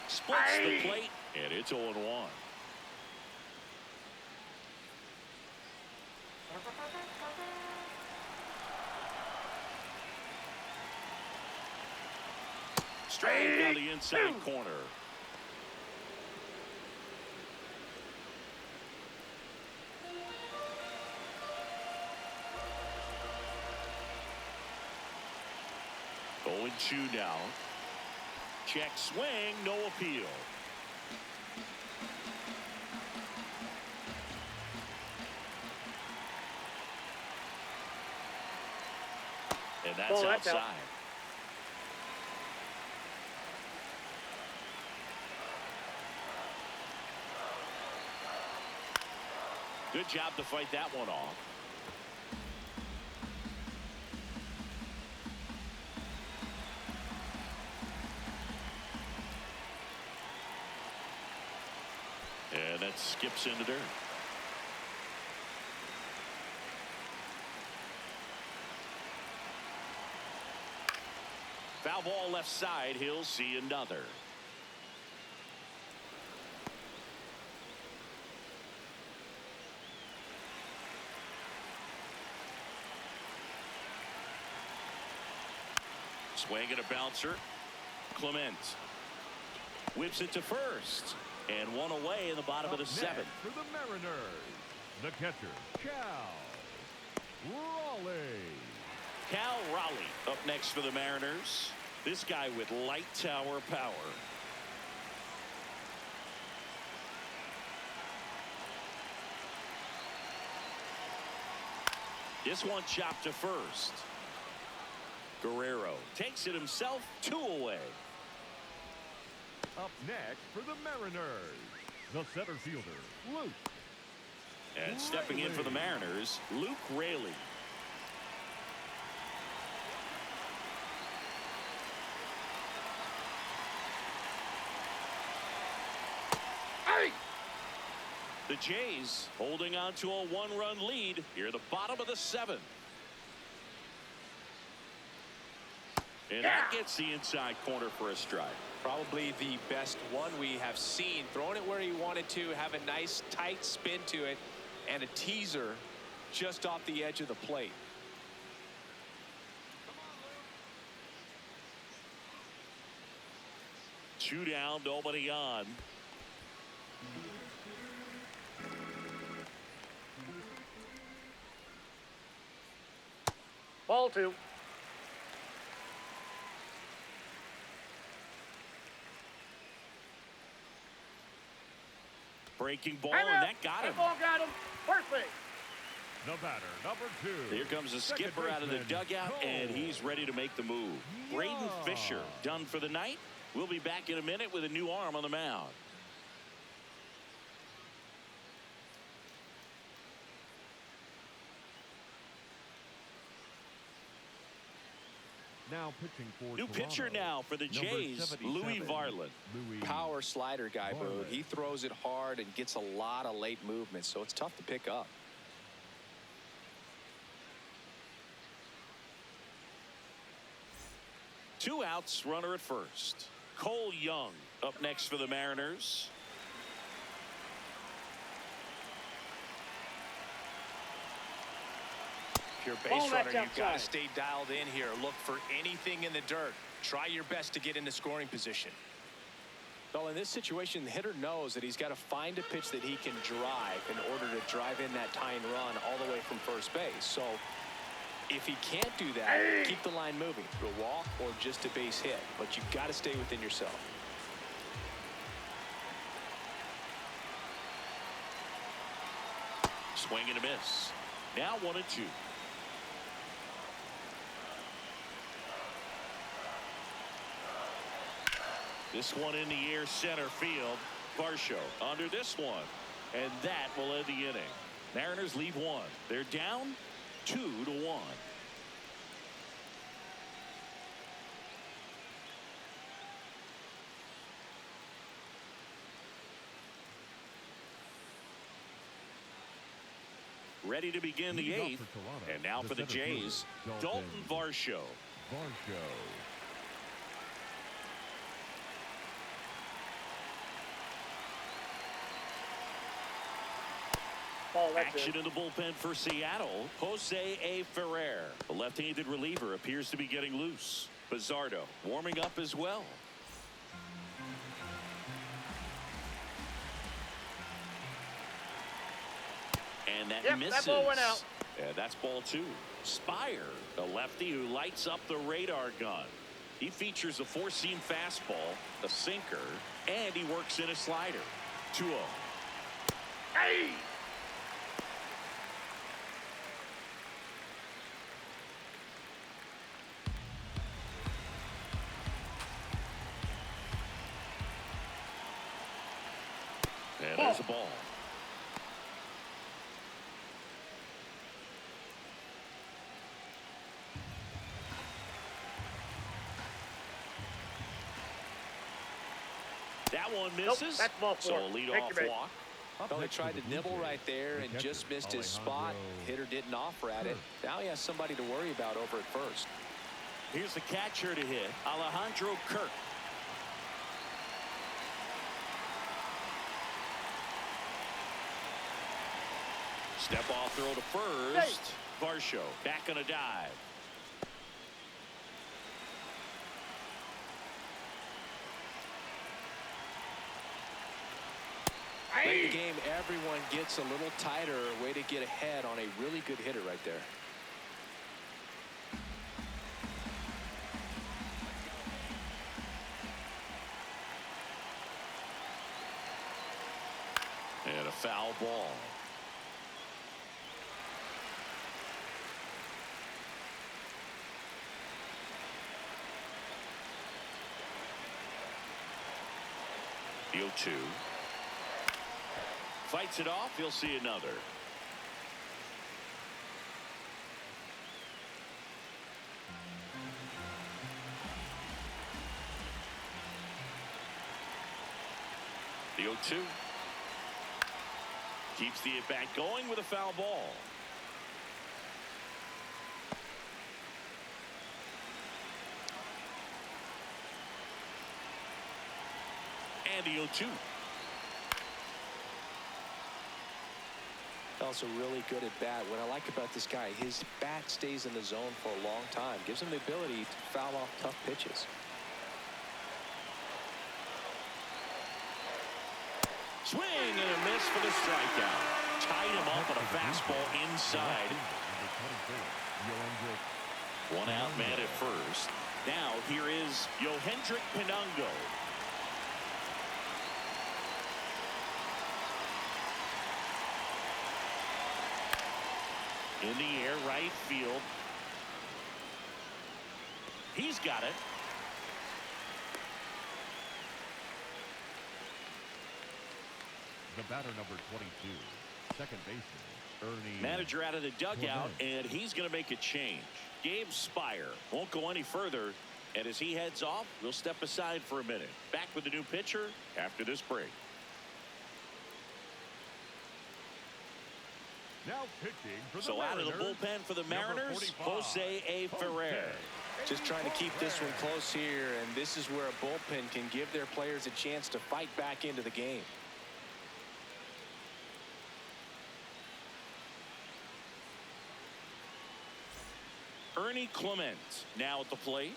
Splits the plate, and it's 0-1. Straight down the inside corner. Going 2 now. Check swing, no appeal. And that's outside. Out. Good job to fight that one off. And that skips into dirt. Foul ball left side. He'll see another. Swing and a bouncer. Clement whips it to first. And one away in the bottom of the 7th. For the Mariners, the catcher, Cal Raleigh. Cal Raleigh up next for the Mariners. This guy with light tower power. This one chopped to first. Guerrero takes it himself. 2 away. Up next for the Mariners, the center fielder, Luke. And stepping in for the Mariners, Luke Raley. Hey! The Jays holding on to a 1-run lead here at the bottom of the 7th. And that gets the inside corner for a strike. Probably the best one we have seen. Throwing it where he wanted to, have a nice tight spin to it, and a teaser just off the edge of the plate. Two down, nobody on. Ball 2. Breaking ball, Time and out. that got him. That ball got him. First base. The batter, number 2. Here comes the Second skipper out of the baseman, dugout, and he's ready to make the move. Braden Fisher done for the night. We'll be back in a minute with a new arm on the mound. Now pitching for New Toronto, pitcher now for the number Jays, 77, Louis Varland. Louis Power slider guy, Boo. Varland. He throws it hard and gets a lot of late movement, so it's tough to pick up. Two outs, runner at first. Cole Young up next for the Mariners. If you're a Ball base that's runner, you've got to outside. stay dialed in here. Look for anything in the dirt. Try your best to get into scoring position. Well, in this situation, the hitter knows that he's got to find a pitch that he can drive in order to drive in that tying run all the way from first base. So if he can't do that, keep the line moving through a walk or just a base hit. But you've got to stay within yourself. Swing and a miss. Now 1-2. This one in the air, center field. Varsho under this one, and that will end the inning. Mariners leave one. They're down 2-1. Ready to begin the Leading off eighth, for Toronto, and now the for the center fielder, Jays, Dalton Varsho. Varsho. Ball that's Action in. in the bullpen for Seattle. Jose A. Ferrer, the left-handed reliever, appears to be getting loose. Bizzardo warming up as well. And that misses. That ball went out. Yeah, that's ball 2. Spire, the lefty who lights up the radar gun. He features a four-seam fastball, a sinker, and he works in a slider. 2-0. Hey! And there's a ball. That one misses. That's ball 4. So a Take leadoff your base. walk. Well, he next for tried the to Blue nibble Jays, right there the and catcher, just missed his spot. Alejandro Hitter didn't offer at it. Now he has somebody to worry about over at first. Here's the catcher to hit, Alejandro Kirk. Step off throw to first. Varsho back on a dive. Late in the game, everyone gets a little tighter. Way to get ahead on a really good hitter right there. And a foul ball. The 0-2. Fights it off. You'll see another. The 0-2. Keeps the at-bat going with a foul ball. the 0-2. Also really good at bat. What I like about this guy, his bat stays in the zone for a long time. Gives him the ability to foul off tough pitches. Swing and a miss for the strikeout. Tied him up on a fastball inside. One out man at first. Now here is Yohendrick Pinungo. In the air, right field. He's got it. The batter, number 22, second baseman, Ernie. Manager out of the dugout, and he's going to make a change. Gabe Spire won't go any further, and as he heads off, we'll step aside for a minute. Back with the new pitcher after this break. Now pitching for the So out of the Mariners, bullpen for the number Mariners, 45, Jose A. Ferrer. Just trying to keep this one close here, and this is where a bullpen can give their players a chance to fight back into the game. Ernie Clement now at the plate.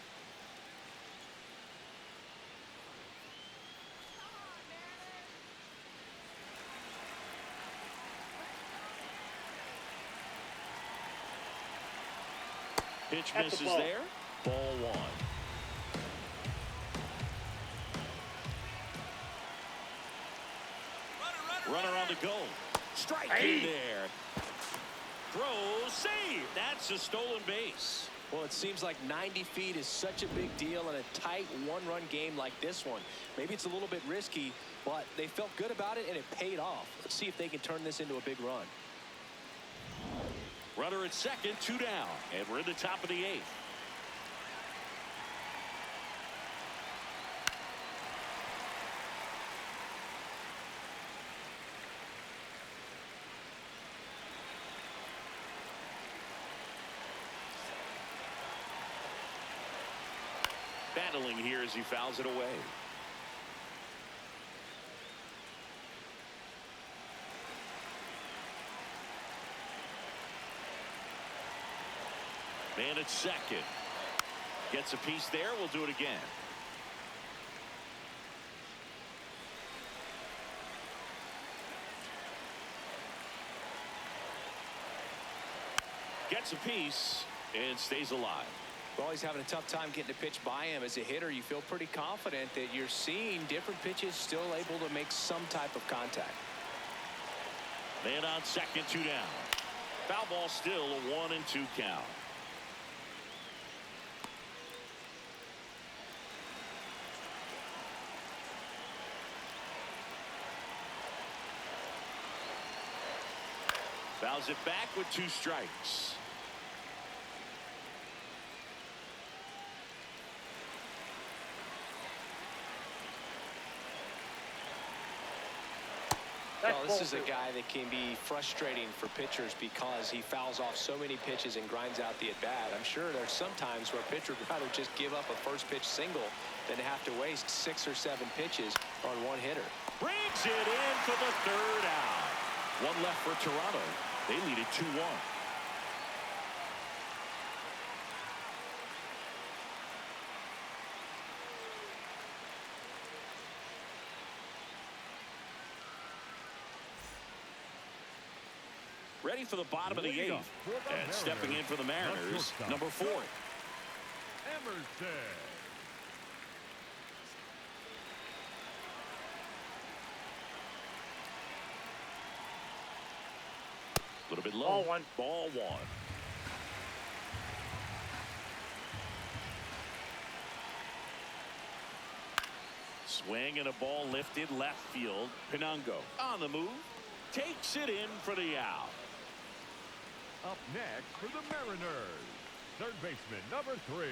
Pitch At the misses ball. there. Ball one. Runner on the go. Strike in there. Throw, save. That's a stolen base. Well, it seems like 90 feet is such a big deal in a tight one-run game like this one. Maybe it's a little bit risky, but they felt good about it, and it paid off. Let's see if they can turn this into a big run. Runner at second, 2 down, and we're in the top of the 8th. Battling here as he fouls it away. Man at second. Gets a piece there. We'll do it again. Gets a piece and stays alive. Well, he's having a tough time getting a pitch by him. As a hitter, you feel pretty confident that you're seeing different pitches still able to make some type of contact. Man on second, 2 down. Foul ball still, a 1-2 count. Fouls it back with 2 strikes. Well, this is a guy that can be frustrating for pitchers because he fouls off so many pitches and grinds out the at-bat. I'm sure there's some times where a pitcher would rather just give up a first pitch single than to have to waste 6 or 7 pitches on one hitter. Brings it in for the 3rd out. One left for Toronto. They lead it 2-1. Ready for the bottom of the 8th. And stepping in for the Mariners, number 4. Emerson. A little bit low. Ball one. Ball one. Swing and a ball lifted left field. Pinungo on the move. Takes it in for the out. Up next for the Mariners, third baseman, number 3,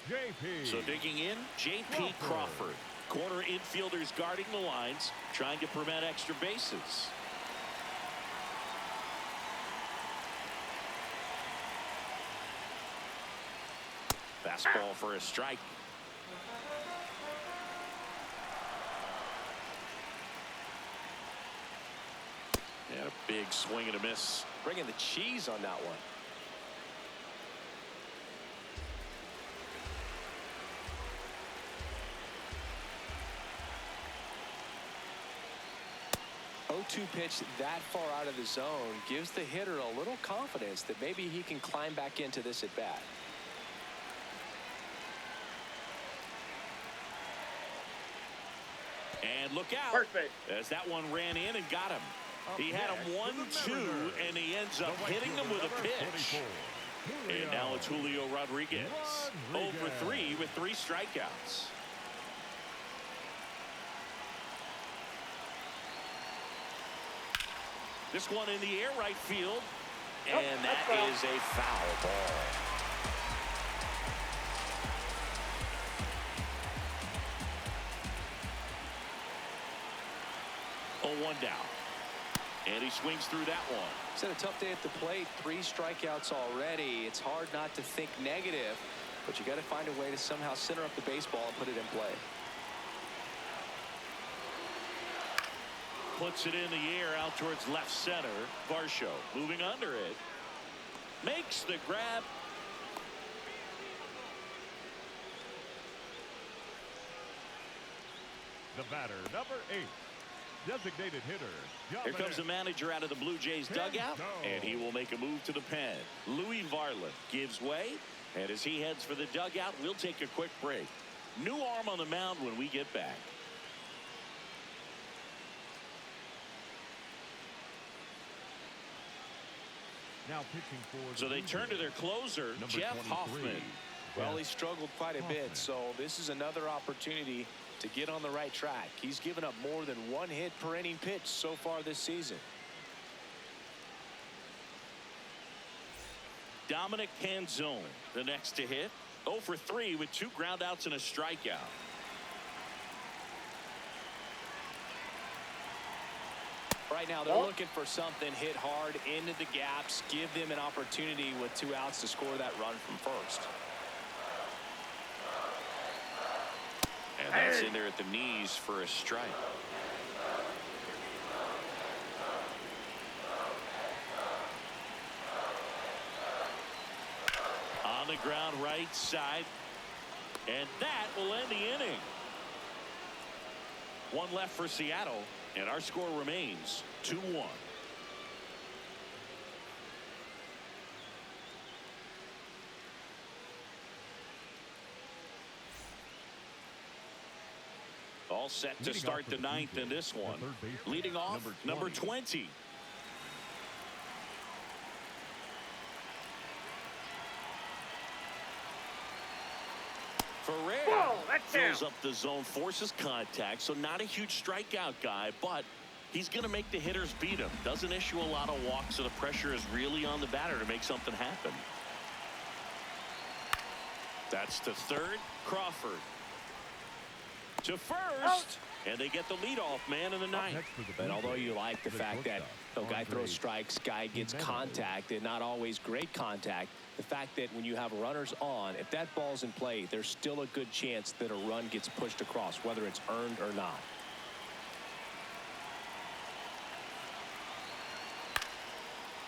J.P. So digging in, J.P. Crawford. Corner infielders guarding the lines, trying to prevent extra bases. Fastball for a strike. Big swing and a miss. Bringing the cheese on that one. Oh-2 pitch that far out of the zone gives the hitter a little confidence that maybe he can climb back into this at bat. And look out. First base. As that one ran in and got him. He had him 1-2, and he ends up hitting him with a pitch. And now it's Julio Rodriguez. 0 for 3 with 3 strikeouts. This one in the air right field. And that is a foul ball. Oh, 1 down. And he swings through that one. He's had a tough day at the plate. 3 strikeouts already. It's hard not to think negative, but you got to find a way to somehow center up the baseball and put it in play. Puts it in the air out towards left center. Varsho moving under it. Makes the grab. The batter, number 8. Designated hitter. Here comes the manager out of the Blue Jays dugout, and he will make a move to the pen. Louis Varland gives way, and as he heads for the dugout, we'll take a quick break. New arm on the mound when we get back. Now pitching for So they turn to their closer, Jeff Hoffman. Well, he struggled quite a bit, so this is another opportunity to get on the right track. He's given up more than 1 hit per inning pitch so far this season. Dominic Canzone, the next to hit. 0 for 3 with 2 groundouts and a strikeout. Right now, they're looking for something hit hard into the gaps, give them an opportunity with 2 outs to score that run from first. And that's in there at the knees for a strike. On the ground right side. And that will end the inning. 1 left for Seattle. And our score remains 2-1. All set to start the 9th in this one. Leading off, number 20. Ferrer fills up the zone, forces contact, so not a huge strikeout guy, but he's going to make the hitters beat him. Doesn't issue a lot of walks, so the pressure is really on the batter to make something happen. That's to third, Crawford. To first, and they get the leadoff man in the 9th. But although you like the fact that the guy throws strikes, guy gets contact, and not always great contact, the fact that when you have runners on, if that ball's in play, there's still a good chance that a run gets pushed across, whether it's earned or not.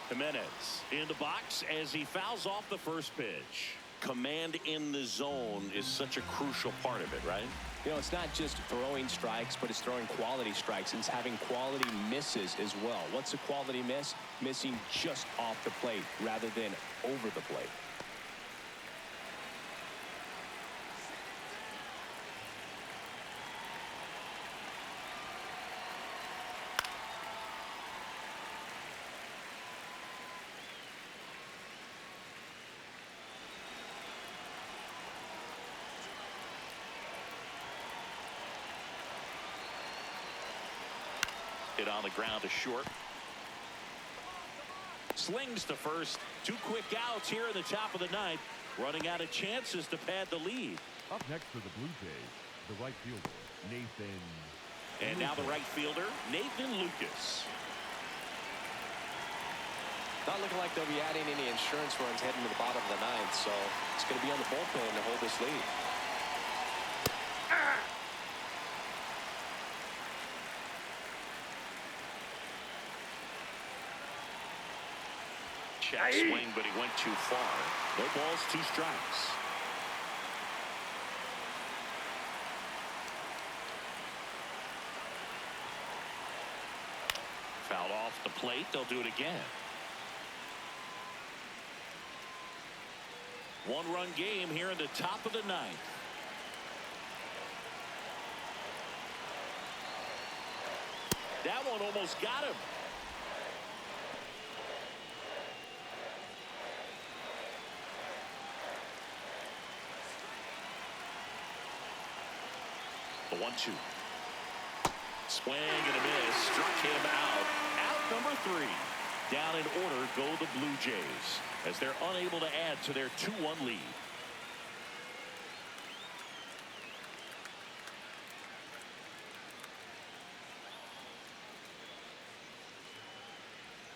Jimenez in the box as he fouls off the first pitch. Command in the zone is such a crucial part of it, right? You know, it's not just throwing strikes, but it's throwing quality strikes, and it's having quality misses as well. What's a quality miss? Missing just off the plate rather than over the plate. Hit on the ground to short. Slings to first. 2 quick outs here in the top of the 9th. Running out of chances to pad the lead. Up next for the Blue Jays, the right fielder, Nathan. And now the right fielder, Nathan Lucas. Not looking like they'll be adding any insurance runs heading to the bottom of the 9th, so it's going to be on the bullpen to hold this lead. that swing, but he went too far. No balls, 2 strikes. Fouled off the plate. They'll do it again. 1-run game here in the top of the 9th. That one almost got him. The 1-2. Swing and a miss. Struck him out. Out number 3. Down in order go the Blue Jays as they're unable to add to their 2-1 lead.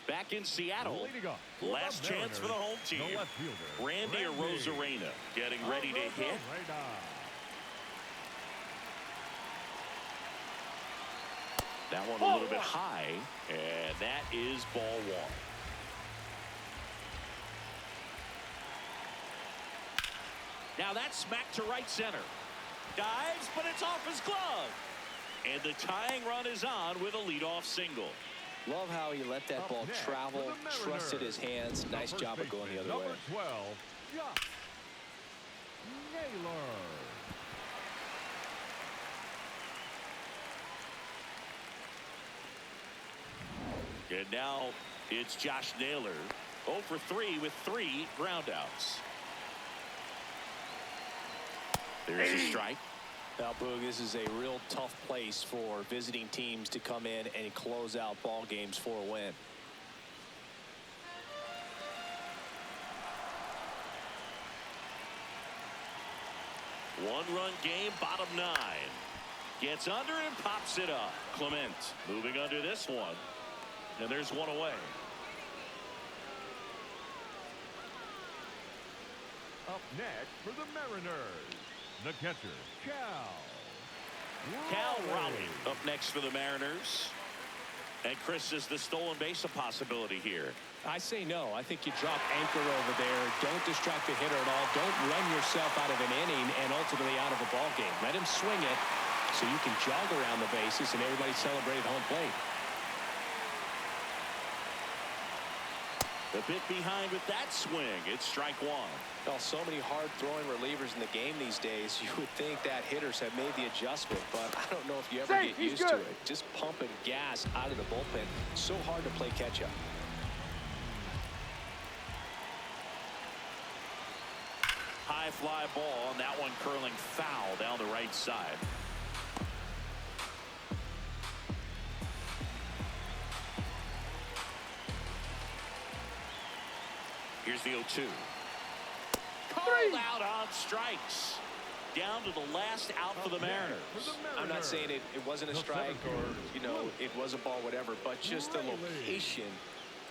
Back in Seattle, last chance for the home team. Randy Arozarena getting ready to hit. That one a little bit high, and that is ball 1. Now that's smacked to right center. Dives, but it's off his glove. And the tying run is on with a leadoff single. Love how he let that ball travel, trusted his hands. Nice job of going the other way. Number 12, Josh Naylor. And now it's Josh Naylor, 0 for 3 with 3 groundouts. There's a strike. Now, Boog, this is a real tough place for visiting teams to come in and close out ball games for a win. One-run game, bottom 9. Gets under and pops it up. Clement moving under this one. And there's one away. Up next for the Mariners, the catcher, Cal Raleigh up next for the Mariners. And Chris, is the stolen base a possibility here? I say no. I think you drop anchor over there. Don't distract the hitter at all. Don't run yourself out of an inning and ultimately out of a ball game. Let him swing it so you can jog around the bases and everybody celebrate at home plate. A bit behind with that swing. It's strike 1. Well, so many hard-throwing relievers in the game these days. You would think that hitters have made the adjustment, but I don't know if you ever get used to it. Just pumping gas out of the bullpen. So hard to play catch-up. High fly ball, and that one curling foul down the right side. Here's the 0-2. Called out on strikes. Down to the last out for the Mariners. I'm not saying it wasn't a strike or, you know, it was a ball, whatever, but just the location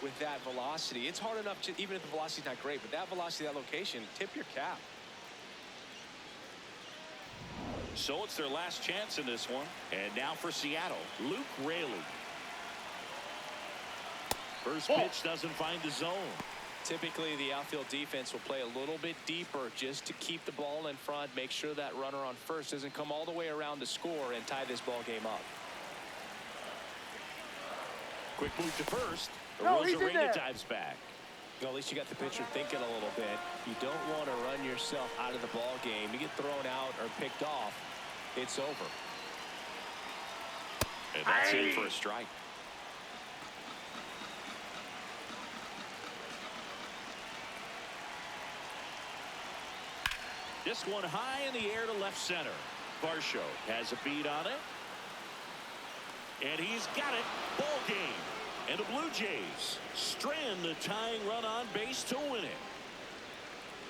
with that velocity. It's hard enough, to, even if the velocity's not great, but that velocity, that location, tip your cap. So it's their last chance in this one. And now for Seattle, Luke Raley. First pitch doesn't find the zone. Typically, the outfield defense will play a little bit deeper just to keep the ball in front, make sure that runner on first doesn't come all the way around to score and tie this ball game up. Quick move to first. Arozarena dives back. Well, at least you got the pitcher thinking a little bit. You don't want to run yourself out of the ball game. You get thrown out or picked off, it's over. And that's in for a strike. This one high in the air to left center. Varsho has a beat on it. And he's got it. Ball game. And the Blue Jays strand the tying run on base to win it.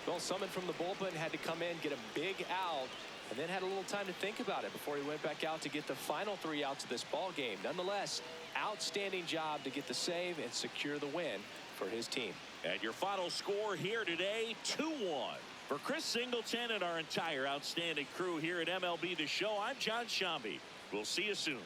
Well, someone from the bullpen had to come in, get a big out, and then had a little time to think about it before he went back out to get the final 3 outs of this ball game. Nonetheless, outstanding job to get the save and secure the win for his team. And your final score here today, 2-1. For Chris Singleton and our entire outstanding crew here at MLB The Show, I'm John Shambi. We'll see you soon.